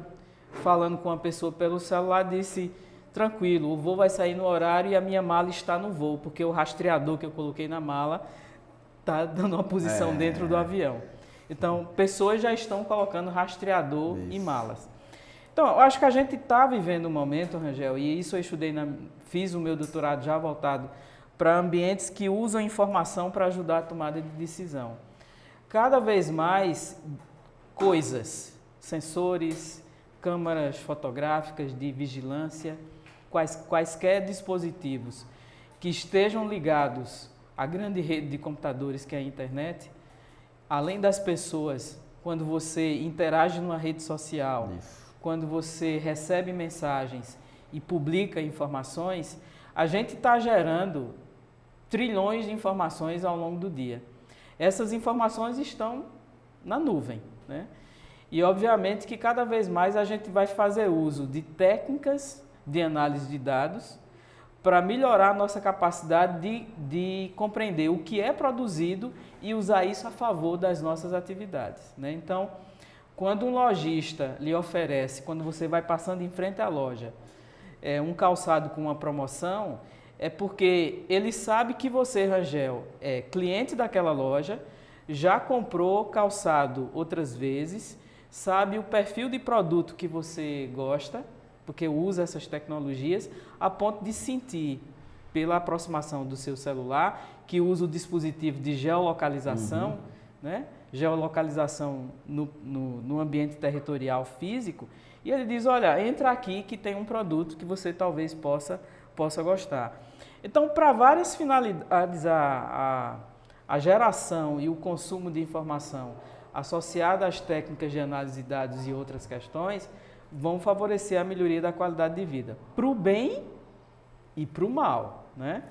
Speaker 2: falando com uma pessoa pelo celular, disse, tranquilo, o voo vai sair no horário e a minha mala está no voo, porque o rastreador que eu coloquei na mala está dando uma posição dentro do avião. Então, pessoas já estão colocando rastreador em malas. Então, eu acho que a gente está vivendo um momento, Rangel, e isso eu estudei, fiz o meu doutorado já voltado para ambientes que usam informação para ajudar a tomada de decisão. Cada vez mais coisas, sensores, câmaras fotográficas de vigilância, quaisquer dispositivos que estejam ligados à grande rede de computadores que é a internet, além das pessoas, quando você interage numa rede social, quando você recebe mensagens e publica informações, a gente está gerando trilhões de informações ao longo do dia. Essas informações estão na nuvem, né? E obviamente que cada vez mais a gente vai fazer uso de técnicas de análise de dados para melhorar a nossa capacidade de compreender o que é produzido e usar isso a favor das nossas atividades, né? Então, quando um lojista lhe oferece, quando você vai passando em frente à loja, um calçado com uma promoção, é porque ele sabe que você, Rangel, é cliente daquela loja, já comprou calçado outras vezes, sabe o perfil de produto que você gosta, porque usa essas tecnologias, a ponto de sentir, pela aproximação do seu celular, que usa o dispositivo de geolocalização, né? Geolocalização no ambiente territorial físico, e ele diz, olha, entra aqui que tem um produto que você talvez possa gostar. Então, para várias finalidades, a geração e o consumo de informação associada às técnicas de análise de dados e outras questões vão favorecer a melhoria da qualidade de vida, para o bem e para o mal, né?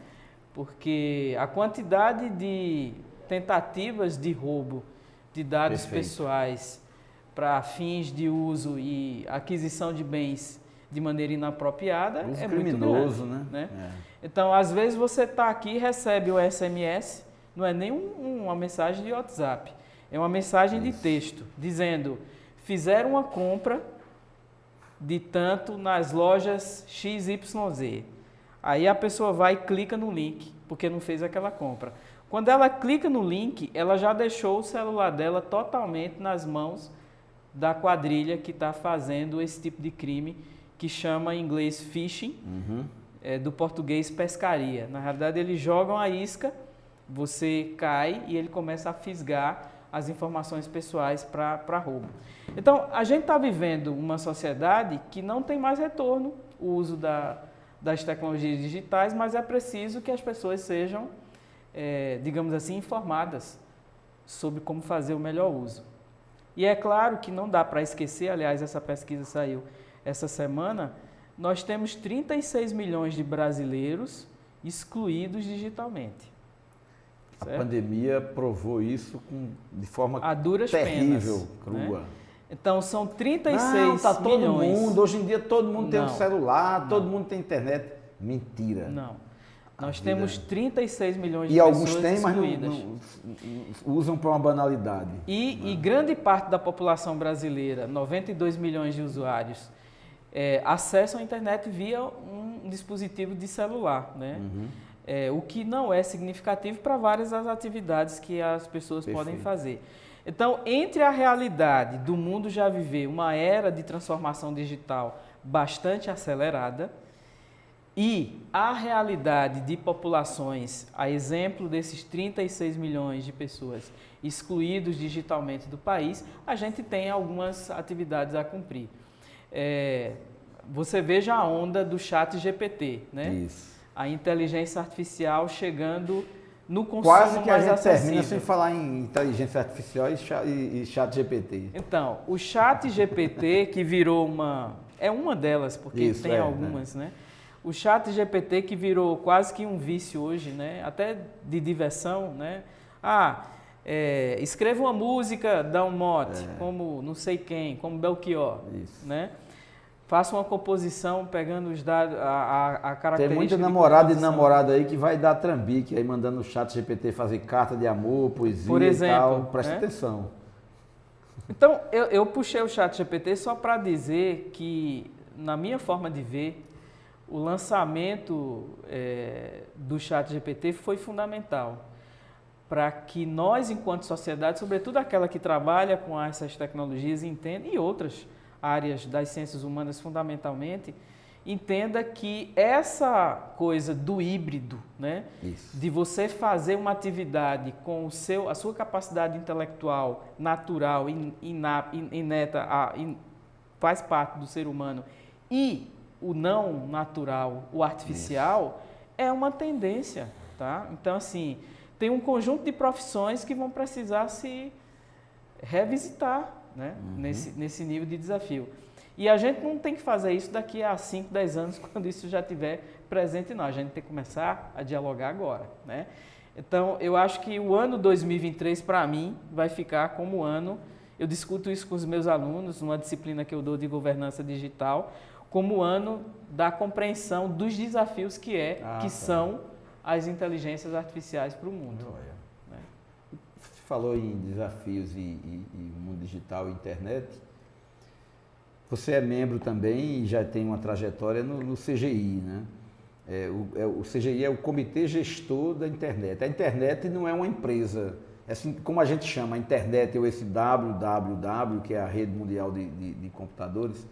Speaker 2: Porque a quantidade de tentativas de roubo de dados pessoais para fins de uso e aquisição de bens de maneira inapropriada é muito
Speaker 1: criminoso,
Speaker 2: grande, né?
Speaker 1: É.
Speaker 2: Então, às vezes você está aqui e recebe um SMS, não é nem uma mensagem de WhatsApp, é uma mensagem de texto, dizendo, fizeram uma compra de tanto nas lojas XYZ. Aí a pessoa vai e clica no link, porque não fez aquela compra. Quando ela clica no link, ela já deixou o celular dela totalmente nas mãos da quadrilha que está fazendo esse tipo de crime, que chama em inglês phishing, do português pescaria. Na realidade, eles jogam a isca, você cai e ele começa a fisgar as informações pessoais para roubo. Então, a gente está vivendo uma sociedade que não tem mais retorno o uso das tecnologias digitais, mas é preciso que as pessoas sejam, digamos assim, informadas sobre como fazer o melhor uso. E é claro que não dá para esquecer, aliás, essa pesquisa saiu essa semana, nós temos 36 milhões de brasileiros excluídos digitalmente.
Speaker 1: A
Speaker 2: certo?
Speaker 1: pandemia provou isso de forma
Speaker 2: a duras
Speaker 1: terrível,
Speaker 2: penas,
Speaker 1: crua.
Speaker 2: Né? Então, são 36
Speaker 1: não, tá todo
Speaker 2: milhões.
Speaker 1: mundo, hoje em dia todo mundo tem um
Speaker 2: Não.
Speaker 1: celular, todo mundo tem internet. Mentira.
Speaker 2: Não. Nós
Speaker 1: vida-
Speaker 2: temos 36 milhões de
Speaker 1: E
Speaker 2: pessoas
Speaker 1: alguns têm, mas
Speaker 2: excluídas.
Speaker 1: não usam para uma banalidade.
Speaker 2: E grande parte da população brasileira, 92 milhões de usuários, acessam a internet via um dispositivo de celular, né? O que não é significativo para várias das atividades que as pessoas podem fazer. Então, entre a realidade do mundo já viver uma era de transformação digital bastante acelerada e a realidade de populações, a exemplo desses 36 milhões de pessoas excluídos digitalmente do país, a gente tem algumas atividades a cumprir. Você veja a onda do chat GPT, né?
Speaker 1: Isso.
Speaker 2: A inteligência artificial chegando no consumo
Speaker 1: Quase que a
Speaker 2: mais
Speaker 1: gente termina
Speaker 2: acessível.
Speaker 1: sem falar em inteligência artificial e chat GPT.
Speaker 2: Então, o chat GPT que virou é uma delas, porque
Speaker 1: Isso,
Speaker 2: tem algumas, né? O chat GPT que virou quase que um vício hoje, né? Até de diversão, né? Escreva uma música, dá um mote, como não sei quem, como Belchior,
Speaker 1: Isso.
Speaker 2: né? Faça uma composição pegando os dados, a característica.
Speaker 1: Tem muito
Speaker 2: de
Speaker 1: namorado e
Speaker 2: composição.
Speaker 1: namorada aí que vai dar trambique aí mandando o chat GPT fazer carta de amor, poesia
Speaker 2: Por exemplo,
Speaker 1: e tal. Presta
Speaker 2: né?
Speaker 1: atenção.
Speaker 2: Então, eu puxei o chat GPT só para dizer que, na minha forma de ver, o lançamento do chat GPT foi fundamental para que nós, enquanto sociedade, sobretudo aquela que trabalha com essas tecnologias, entenda, e outras áreas das ciências humanas fundamentalmente, entenda que essa coisa do híbrido, né, de você fazer uma atividade com a sua capacidade intelectual natural, ineta, faz parte do ser humano, e o não natural, o artificial, é uma tendência, tá? Então, assim, tem um conjunto de profissões que vão precisar se revisitar, né? Nesse nível de desafio. E a gente não tem que fazer isso daqui a 5, 10 anos, quando isso já estiver presente, não. A gente tem que começar a dialogar agora, né? Então, eu acho que o ano 2023, para mim, vai ficar como ano, eu discuto isso com os meus alunos, numa disciplina que eu dou de governança digital, como o ano da compreensão dos desafios que são as inteligências artificiais para o mundo. Né?
Speaker 1: Você falou em desafios e mundo digital e internet. Você é membro também e já tem uma trajetória no CGI, né? O CGI é o Comitê Gestor da Internet. A internet não é uma empresa, assim como a gente chama a internet, ou esse www, que é a rede mundial de computadores,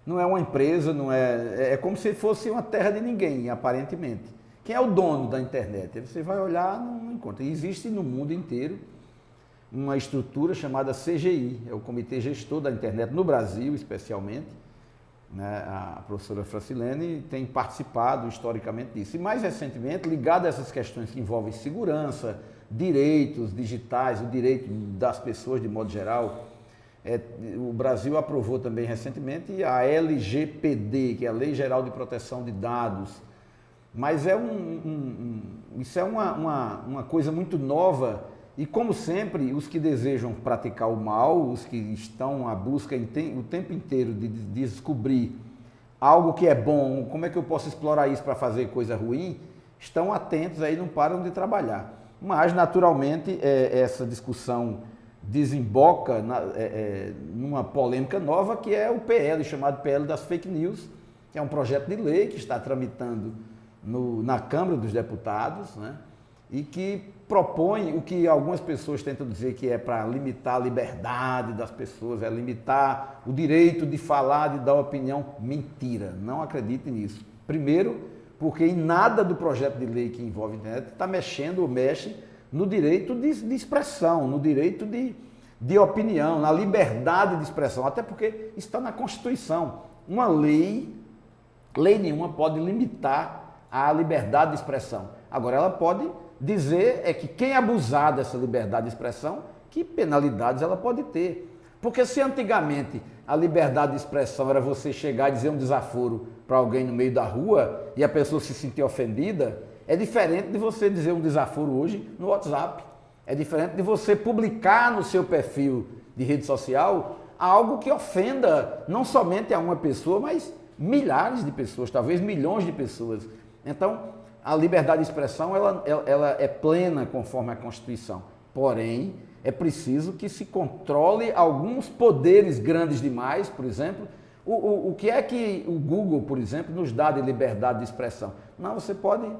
Speaker 1: não é uma empresa, não é como se fosse uma terra de ninguém, aparentemente. Quem é o dono da internet? Você vai olhar, não encontra. Existe no mundo inteiro uma estrutura chamada CGI, é o Comitê Gestor da Internet, no Brasil especialmente, né? A professora Francilene tem participado historicamente disso. E mais recentemente, ligado a essas questões que envolvem segurança, direitos digitais, o direito das pessoas de modo geral, o Brasil aprovou também recentemente a LGPD, que é a Lei Geral de Proteção de Dados. Mas isso é uma coisa muito nova E como sempre, os que desejam praticar o mal, os que estão à busca o tempo inteiro de descobrir algo que é bom, como é que eu posso explorar isso para fazer coisa ruim, estão atentos aí, não param de trabalhar. Mas, naturalmente, essa discussão desemboca numa polêmica nova, que é o PL, chamado PL das Fake News, que é um projeto de lei que está tramitando na Câmara dos Deputados, né? E que propõe o que algumas pessoas tentam dizer que é para limitar a liberdade das pessoas, é limitar o direito de falar, de dar opinião. Mentira, não acredite nisso. Primeiro, porque em nada do projeto de lei que envolve a internet está mexendo ou mexe no direito de expressão, no direito de opinião, na liberdade de expressão, até porque está na Constituição. Uma lei nenhuma pode limitar a liberdade de expressão. Agora, ela pode dizer que quem abusar dessa liberdade de expressão, que penalidades ela pode ter. Porque se antigamente a liberdade de expressão era você chegar e dizer um desaforo para alguém no meio da rua e a pessoa se sentir ofendida, é diferente de você dizer um desaforo hoje no WhatsApp. É diferente de você publicar no seu perfil de rede social algo que ofenda não somente a uma pessoa, mas milhares de pessoas, talvez milhões de pessoas. Então, a liberdade de expressão ela é plena conforme a Constituição. Porém, é preciso que se controle alguns poderes grandes demais, por exemplo. O que é que o Google, por exemplo, nos dá de liberdade de expressão? Não, você pode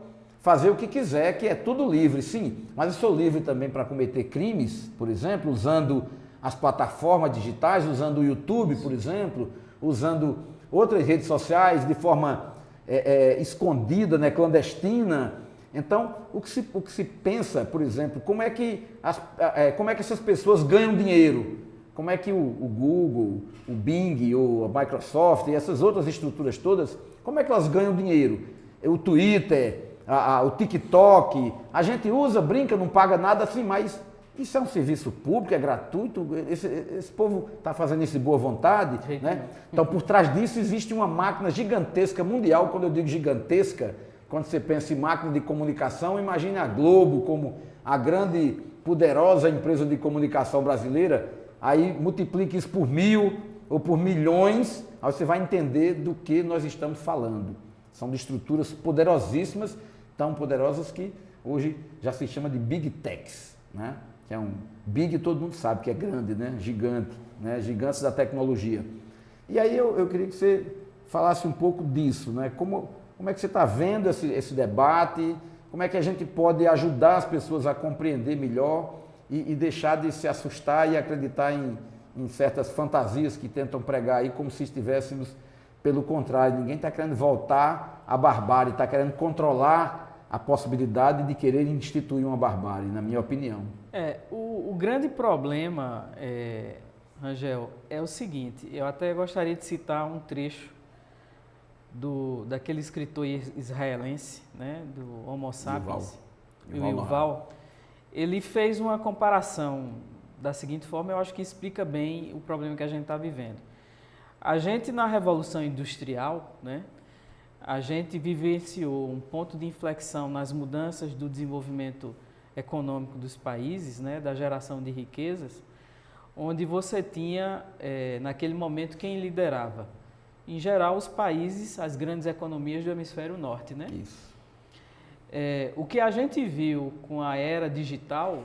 Speaker 1: fazer o que quiser, que é tudo livre, sim, mas eu sou livre também para cometer crimes, por exemplo, usando as plataformas digitais, usando o YouTube, por exemplo, usando outras redes sociais de forma escondida, né, clandestina. Então, o que se pensa, por exemplo, como é que essas pessoas ganham dinheiro? Como é que o Google, o Bing, a Microsoft e essas outras estruturas todas, como é que elas ganham dinheiro? O Twitter, o TikTok, a gente usa, brinca, não paga nada assim, mas isso é um serviço público, é gratuito, esse povo está fazendo isso de boa vontade, né? Então, por trás disso existe uma máquina gigantesca mundial. Quando eu digo gigantesca, quando você pensa em máquina de comunicação, imagine a Globo como a grande, poderosa empresa de comunicação brasileira, aí multiplique isso por 1000 ou por milhões, aí você vai entender do que nós estamos falando. São de estruturas poderosíssimas, tão poderosas que hoje já se chama de Big Techs, né? Que é um big, todo mundo sabe que é grande, né? Gigante, né? Gigantes da tecnologia. E aí eu queria que você falasse um pouco disso, né? Como é que você está vendo esse debate? Como é que a gente pode ajudar as pessoas a compreender melhor e deixar de se assustar e acreditar em certas fantasias que tentam pregar aí, como se estivéssemos pelo contrário. Ninguém está querendo voltar à barbárie, está querendo controlar a possibilidade de querer instituir uma barbárie, na minha opinião.
Speaker 2: O grande problema, Rangel, é o seguinte: eu até gostaria de citar um trecho daquele escritor israelense, né, do Homo Sapiens, Yuval. Ele fez uma comparação da seguinte forma, eu acho que explica bem o problema que a gente está vivendo. A gente, na Revolução Industrial, né, a gente vivenciou um ponto de inflexão nas mudanças do desenvolvimento econômico dos países, né, da geração de riquezas, onde você tinha, naquele momento, quem liderava? Em geral, os países, as grandes economias do hemisfério norte, né?
Speaker 1: Isso.
Speaker 2: O que a gente viu com a era digital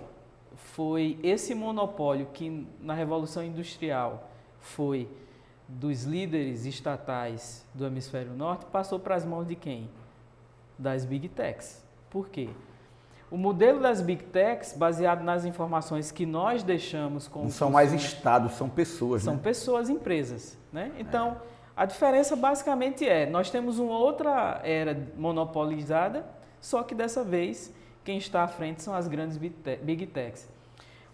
Speaker 2: foi esse monopólio que, na Revolução Industrial, foi dos líderes estatais do hemisfério norte, passou para as mãos de quem? Das Big Techs. Por quê? O modelo das Big Techs, baseado nas informações que nós deixamos como...
Speaker 1: Não são mais estados, são pessoas,
Speaker 2: são, né? São pessoas, empresas, né? Então, a diferença basicamente nós temos uma outra era monopolizada, só que dessa vez quem está à frente são as grandes Big Techs.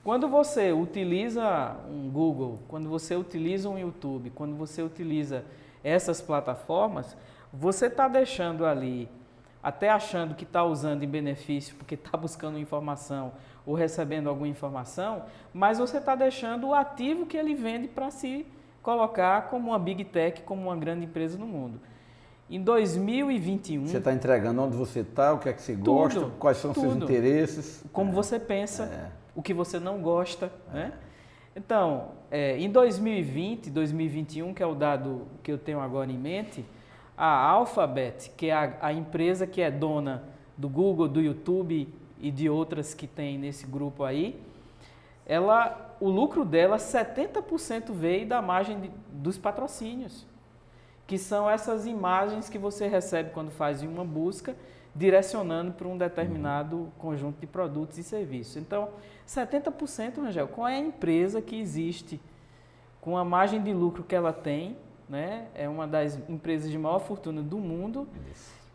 Speaker 2: Quando você utiliza um Google, quando você utiliza um YouTube, quando você utiliza essas plataformas, você está deixando ali, até achando que está usando em benefício porque está buscando informação ou recebendo alguma informação, mas você está deixando o ativo que ele vende para se colocar como uma Big Tech, como uma grande empresa no mundo. Em 2021...
Speaker 1: Você está entregando onde você está, o que é que você gosta, quais são os seus interesses.
Speaker 2: Como você pensa, o que você não gosta, né? Então, em 2020, 2021, que é o dado que eu tenho agora em mente, a Alphabet, que é a empresa que é dona do Google, do YouTube e de outras que tem nesse grupo aí, o lucro dela, 70% veio da margem dos patrocínios, que são essas imagens que você recebe quando faz uma busca, direcionando para um determinado conjunto de produtos e serviços. Então, 70%, Rangel, qual é a empresa que existe com a margem de lucro que ela tem, né? É uma das empresas de maior fortuna do mundo,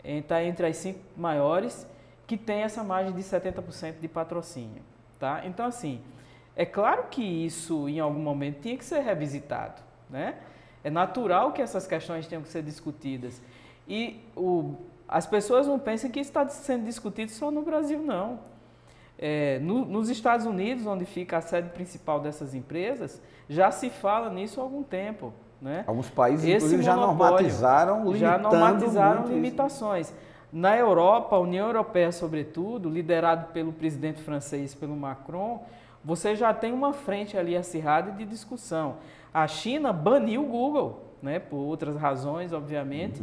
Speaker 2: está entre as 5 maiores, que tem essa margem de 70% de patrocínio, tá? Então, assim, é claro que isso, em algum momento, tinha que ser revisitado, né? É natural que essas questões tenham que ser discutidas. E as pessoas não pensam que isso está sendo discutido só no Brasil, não. Nos Estados Unidos, onde fica a sede principal dessas empresas, já se fala nisso há algum tempo, né?
Speaker 1: Alguns países, inclusive, já normatizaram
Speaker 2: limitações. Na Europa, a União Europeia, sobretudo, liderado pelo presidente francês, pelo Macron, você já tem uma frente ali acirrada de discussão. A China baniu o Google, né, por outras razões, obviamente,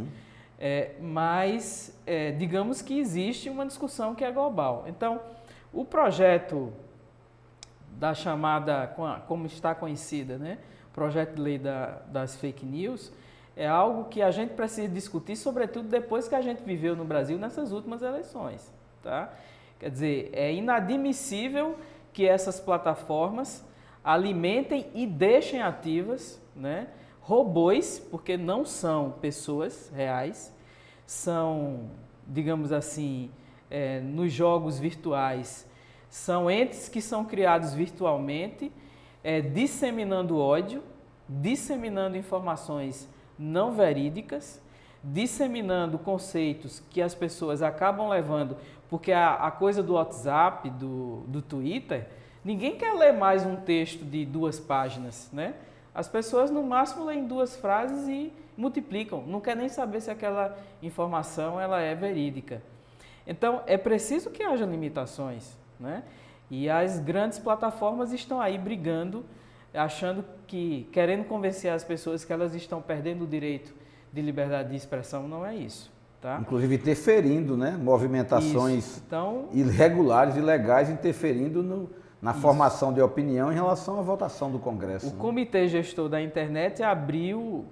Speaker 2: mas digamos que existe uma discussão que é global. Então, o projeto da chamada, como está conhecida, né, projeto de lei das fake news, é algo que a gente precisa discutir, sobretudo depois que a gente viveu no Brasil nessas últimas eleições, tá? Quer dizer, é inadmissível que essas plataformas alimentem e deixem ativas, né, robôs, porque não são pessoas reais, são, digamos assim, nos jogos virtuais, são entes que são criados virtualmente, disseminando ódio, disseminando informações não verídicas, disseminando conceitos que as pessoas acabam levando, porque a coisa do WhatsApp, do Twitter, ninguém quer ler mais um texto de 2 páginas, né? As pessoas, no máximo, leem 2 frases e multiplicam, não quer nem saber se aquela informação ela é verídica. Então, é preciso que haja limitações, né? E as grandes plataformas estão aí brigando, achando que, querendo convencer as pessoas que elas estão perdendo o direito de liberdade de expressão, não é isso. Tá?
Speaker 1: Inclusive interferindo, né? Movimentações irregulares, ilegais, interferindo na formação de opinião em relação à votação do Congresso.
Speaker 2: O Comitê Gestor da Internet abriu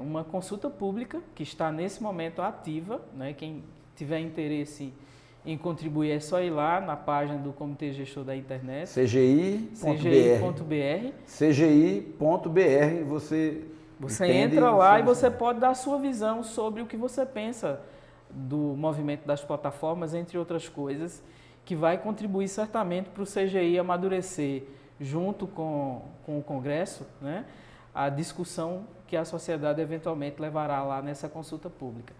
Speaker 2: uma consulta pública que está nesse momento ativa, né? Quem tiver interesse em contribuir é só ir lá na página do Comitê Gestor da Internet.
Speaker 1: CGI.br. CGI.br,
Speaker 2: você entra lá e você pode dar a sua visão sobre o que você pensa do movimento das plataformas, entre outras coisas, que vai contribuir certamente para o CGI amadurecer, junto com o Congresso, né, a discussão que a sociedade eventualmente levará lá nessa consulta pública.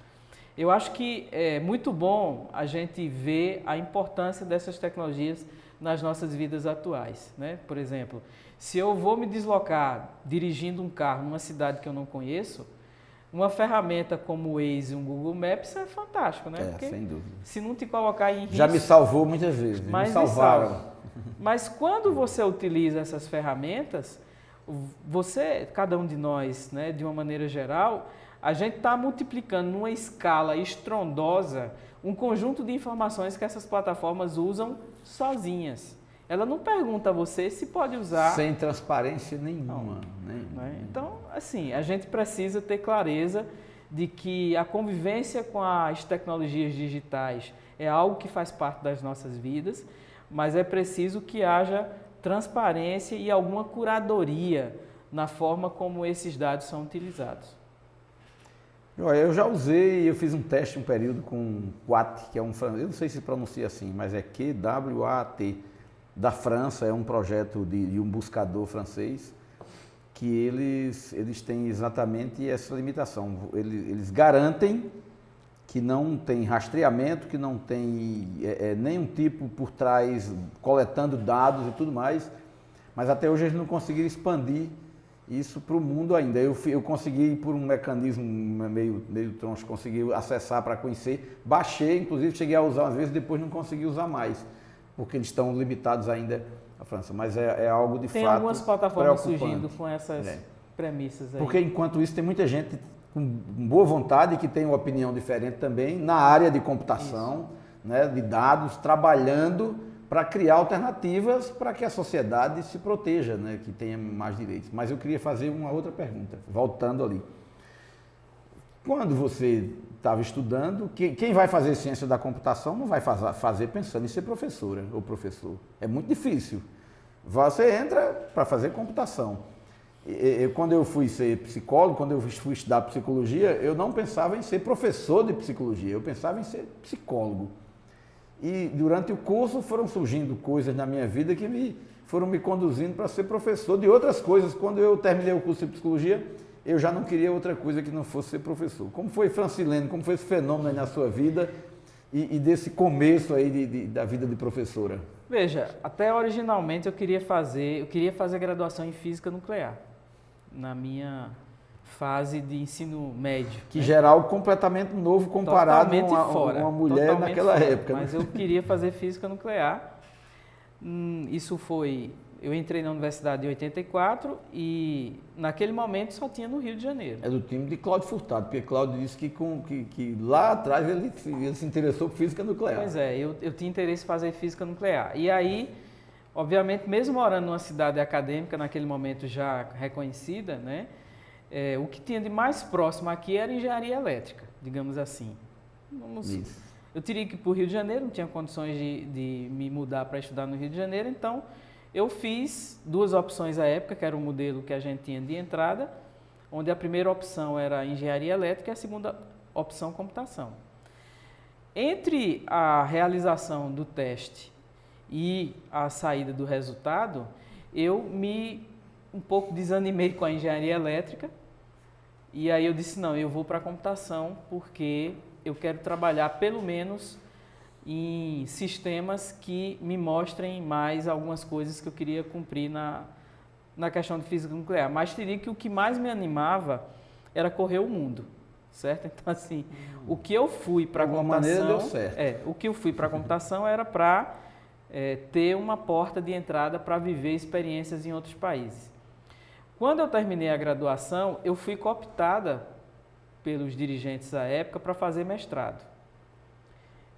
Speaker 2: Eu acho que é muito bom a gente ver a importância dessas tecnologias nas nossas vidas atuais, né? Por exemplo, se eu vou me deslocar dirigindo um carro numa cidade que eu não conheço, uma ferramenta como o Waze, um Google Maps é fantástico, né? Porque
Speaker 1: sem dúvida.
Speaker 2: Se não te colocar em risco...
Speaker 1: Já me salvou muitas vezes, me salvaram.
Speaker 2: Mas quando você utiliza essas ferramentas, cada um de nós, né, de uma maneira geral, a gente está multiplicando numa escala estrondosa um conjunto de informações que essas plataformas usam sozinhas. Ela não pergunta a você se pode usar...
Speaker 1: Sem transparência nenhuma.
Speaker 2: Então, assim, a gente precisa ter clareza de que a convivência com as tecnologias digitais é algo que faz parte das nossas vidas, mas é preciso que haja transparência e alguma curadoria na forma como esses dados são utilizados.
Speaker 1: Eu já usei, eu fiz um teste um período com Qat, que é um francês, eu não sei se pronuncia assim, mas é QWAT, da França, é um projeto de um buscador francês, que eles têm exatamente essa limitação. Eles garantem que não tem rastreamento, que não tem nenhum tipo por trás coletando dados e tudo mais, mas até hoje eles não conseguiram expandir isso para o mundo ainda. Eu consegui, por um mecanismo meio troncho, consegui acessar para conhecer, baixei, inclusive cheguei a usar umas vezes, depois não consegui usar mais, porque eles estão limitados ainda à França, mas é algo de fato
Speaker 2: Tem algumas plataformas
Speaker 1: preocupante.
Speaker 2: surgindo com essas premissas aí.
Speaker 1: Porque enquanto isso tem muita gente com boa vontade que tem uma opinião diferente também na área de computação, né, de dados, trabalhando para criar alternativas para que a sociedade se proteja, né, que tenha mais direitos. Mas eu queria fazer uma outra pergunta, voltando ali. Quando você estava estudando, quem vai fazer ciência da computação não vai fazer pensando em ser professora ou professor. É muito difícil. Você entra para fazer computação. Quando eu fui ser psicólogo, quando eu fui estudar psicologia, eu não pensava em ser professor de psicologia, eu pensava em ser psicólogo. E durante o curso foram surgindo coisas na minha vida que foram me conduzindo para ser professor de outras coisas. Quando eu terminei o curso de psicologia, eu já não queria outra coisa que não fosse ser professor. Como foi, Francilene, como foi esse fenômeno aí na sua vida e desse começo aí da vida de professora?
Speaker 2: Veja, até originalmente eu queria fazer graduação em física nuclear, na minha fase de ensino médio.
Speaker 1: Que geral completamente novo comparado a uma mulher naquela época.
Speaker 2: Mas eu queria fazer física nuclear. Eu entrei na universidade em 84 e naquele momento só tinha no Rio de Janeiro.
Speaker 1: É do time de Cláudio Furtado, porque Cláudio disse que lá atrás ele se interessou por física nuclear.
Speaker 2: Pois é, eu tinha interesse em fazer física nuclear. E aí, obviamente, mesmo morando numa cidade acadêmica, naquele momento já reconhecida, né? O que tinha de mais próximo aqui era engenharia elétrica, digamos assim. Eu teria que ir para o Rio de Janeiro, não tinha condições de me mudar para estudar no Rio de Janeiro, então eu fiz duas opções à época, que era o modelo que a gente tinha de entrada, onde a primeira opção era engenharia elétrica e a segunda opção computação. Entre a realização do teste e a saída do resultado, eu um pouco desanimei com a engenharia elétrica e aí eu disse, não, eu vou para a computação porque eu quero trabalhar pelo menos em sistemas que me mostrem mais algumas coisas que eu queria cumprir na questão de física nuclear. Mas diria que o que mais me animava era correr o mundo, certo? Então, assim, o que eu fui para a computação...
Speaker 1: De alguma maneira deu certo.
Speaker 2: O que eu fui para a computação era para ter uma porta de entrada para viver experiências em outros países. Quando eu terminei a graduação, eu fui cooptada pelos dirigentes da época para fazer mestrado.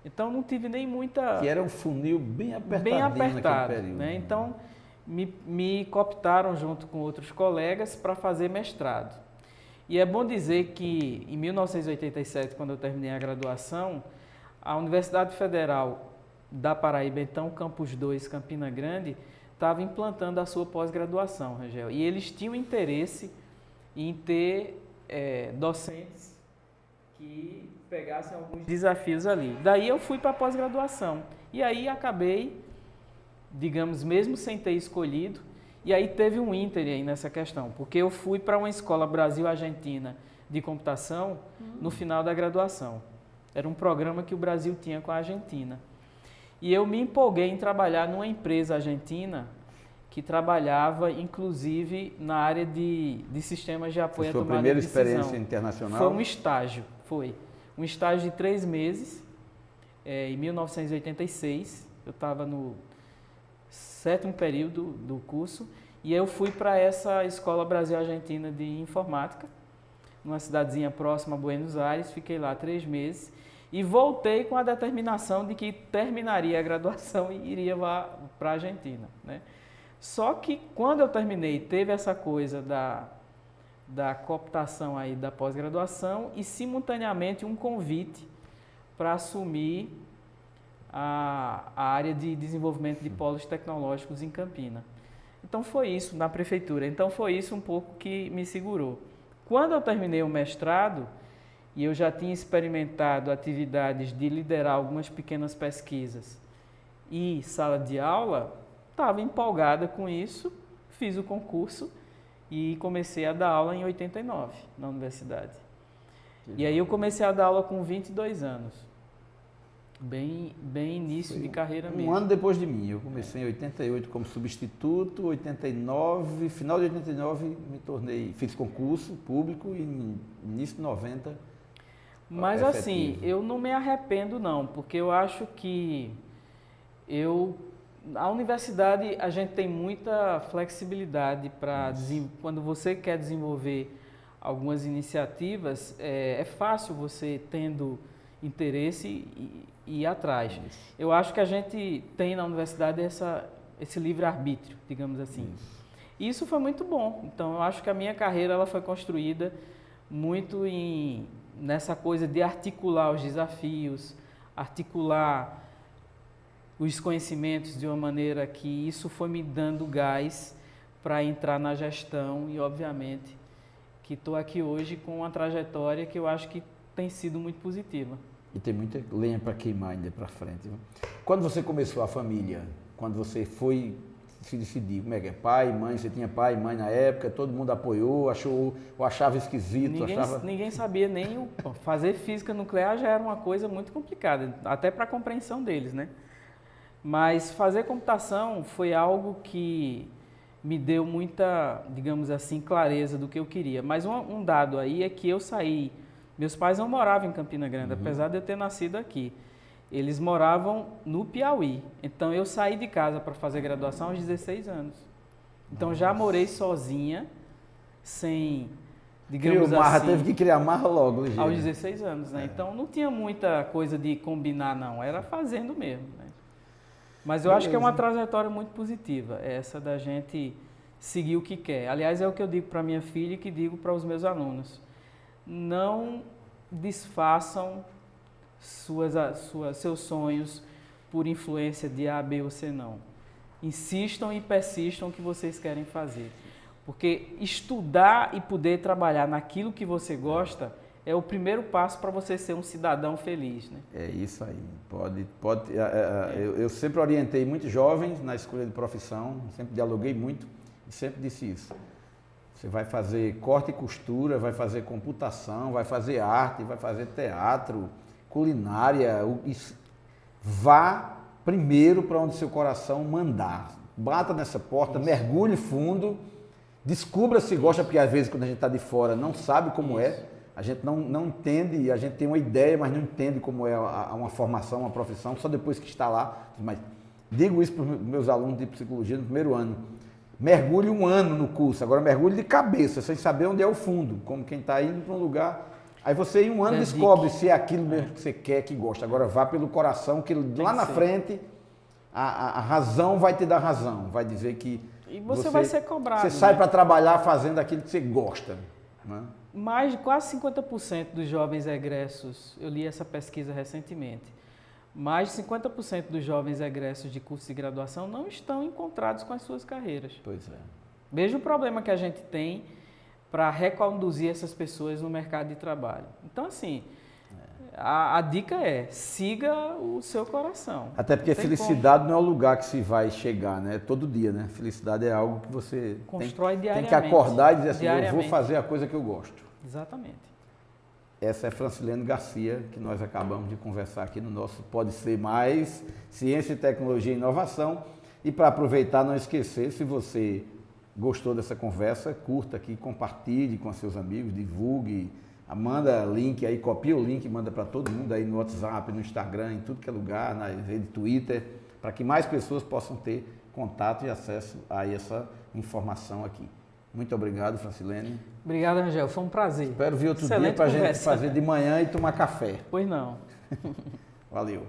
Speaker 2: Então, não tive nem muita...
Speaker 1: Que era um funil bem apertado naquele período.
Speaker 2: Né? Então, me cooptaram junto com outros colegas para fazer mestrado. E é bom dizer que, em 1987, quando eu terminei a graduação, a Universidade Federal da Paraíba, então Campus 2, Campina Grande, estava implantando a sua pós-graduação, Rangel. E eles tinham interesse em ter docentes que pegassem alguns desafios ali. Daí eu fui para a pós-graduação. E aí acabei, digamos, mesmo sem ter escolhido, e aí teve um íntere aí nessa questão, porque eu fui para uma escola Brasil-Argentina de computação no final da graduação. Era um programa que o Brasil tinha com a Argentina. E eu me empolguei em trabalhar numa empresa argentina que trabalhava, inclusive, na área de sistemas de apoio à tomada de decisão.
Speaker 1: Sua primeira experiência internacional?
Speaker 2: Foi um estágio, um estágio de 3 meses, em 1986. Eu estava no 7º período do curso e eu fui para essa Escola Brasil-Argentina de Informática, numa cidadezinha próxima a Buenos Aires. Fiquei lá 3 meses. E voltei com a determinação de que terminaria a graduação e iria para a Argentina, né? Só que quando eu terminei, teve essa coisa da cooptação aí da pós-graduação e simultaneamente um convite para assumir a área de desenvolvimento de polos tecnológicos em Campina. Então foi isso, na prefeitura. Então foi isso um pouco que me segurou. Quando eu terminei o mestrado, e eu já tinha experimentado atividades de liderar algumas pequenas pesquisas e sala de aula, estava empolgada com isso, fiz o concurso e comecei a dar aula em 89 na universidade. E aí eu comecei a dar aula com 22 anos. Bem início de carreira mesmo.
Speaker 1: Um ano depois de mim. Eu comecei em 88 como substituto, 89, final de 89 fiz concurso público e início de 90.
Speaker 2: Mas assim, eu não me arrependo não, porque eu acho que a universidade, a gente tem muita flexibilidade para quando você quer desenvolver algumas iniciativas, é fácil você tendo interesse e ir atrás.
Speaker 1: Isso.
Speaker 2: Eu acho que a gente tem na universidade esse livre-arbítrio, digamos assim. Isso foi muito bom. Então, eu acho que a minha carreira ela foi construída muito nessa coisa de articular os desafios, articular os conhecimentos de uma maneira que isso foi me dando gás para entrar na gestão e, obviamente, que estou aqui hoje com uma trajetória que eu acho que tem sido muito positiva.
Speaker 1: E tem muita lenha para queimar ainda para frente. Viu? Quando você começou a família, quando você foi se decidir, como é que é? Pai, mãe, você tinha pai e mãe na época, todo mundo apoiou, achava esquisito,
Speaker 2: Ninguém sabia nem fazer física nuclear já era uma coisa muito complicada, até para a compreensão deles, né? Mas fazer computação foi algo que me deu muita, digamos assim, clareza do que eu queria. Mas um dado aí é que eu saí. Meus pais não moravam em Campina Grande, apesar de eu ter nascido aqui. Eles moravam no Piauí. Então, eu saí de casa para fazer graduação aos 16 anos. Então, já morei sozinha, sem, digamos assim...
Speaker 1: Teve que criar marra logo. Ligeiro.
Speaker 2: Aos 16 anos, né? Então, não tinha muita coisa de combinar, não. Era fazendo mesmo, né? Mas eu acho que é uma trajetória muito positiva, essa da gente seguir o que quer. Aliás, é o que eu digo para minha filha e que digo para os meus alunos. Não desfaçam seus sonhos por influência de A, B ou C, não. Insistam e persistam o que vocês querem fazer. Porque estudar e poder trabalhar naquilo que você gosta é o primeiro passo para você ser um cidadão feliz, né?
Speaker 1: É isso aí. Eu sempre orientei muitos jovens na escolha de profissão, sempre dialoguei muito e sempre disse isso. Você vai fazer corte e costura, vai fazer computação, vai fazer arte, vai fazer teatro, culinária. Vá primeiro para onde seu coração mandar. Bata nessa porta, mergulhe fundo, descubra se gosta, porque às vezes quando a gente está de fora não sabe como é. A gente não entende, a gente tem uma ideia, mas não entende como é uma formação, uma profissão, só depois que está lá. Mas digo isso para os meus alunos de psicologia no primeiro ano. Mergulhe um ano no curso, agora mergulhe de cabeça, sem saber onde é o fundo, como quem está indo para um lugar. Aí você em um ano descobre se é aquilo mesmo que você quer, que gosta. Agora vá pelo coração, que lá na frente a razão vai te dar razão, vai dizer que...
Speaker 2: E você vai ser cobrado.
Speaker 1: Você sai para trabalhar fazendo aquilo que você gosta. Né?
Speaker 2: Mais de quase 50% dos jovens egressos, eu li essa pesquisa recentemente, mais de 50% dos jovens egressos de curso de graduação não estão encontrados com as suas carreiras.
Speaker 1: Pois é.
Speaker 2: Veja o problema que a gente tem para reconduzir essas pessoas no mercado de trabalho. Então, assim, a dica é, siga o seu coração.
Speaker 1: Até porque felicidade não é o lugar que se vai chegar, né? Todo dia, né? Felicidade é algo que você
Speaker 2: constrói diariamente.
Speaker 1: Tem que acordar e dizer assim, eu vou fazer a coisa que eu gosto.
Speaker 2: Exatamente.
Speaker 1: Essa é Francilene Garcia, que nós acabamos de conversar aqui no nosso Pode Ser Mais, Ciência, Tecnologia e Inovação. E para aproveitar, não esquecer, se você gostou dessa conversa, curta aqui, compartilhe com seus amigos, divulgue, manda link aí, copia o link, manda para todo mundo aí no WhatsApp, no Instagram, em tudo que é lugar, na rede Twitter, para que mais pessoas possam ter contato e acesso a essa informação aqui. Muito obrigado, Francilene.
Speaker 2: Obrigado, Angel. Foi um prazer.
Speaker 1: Espero vir outro dia para a gente fazer de manhã e tomar café.
Speaker 2: Pois não.
Speaker 1: Valeu.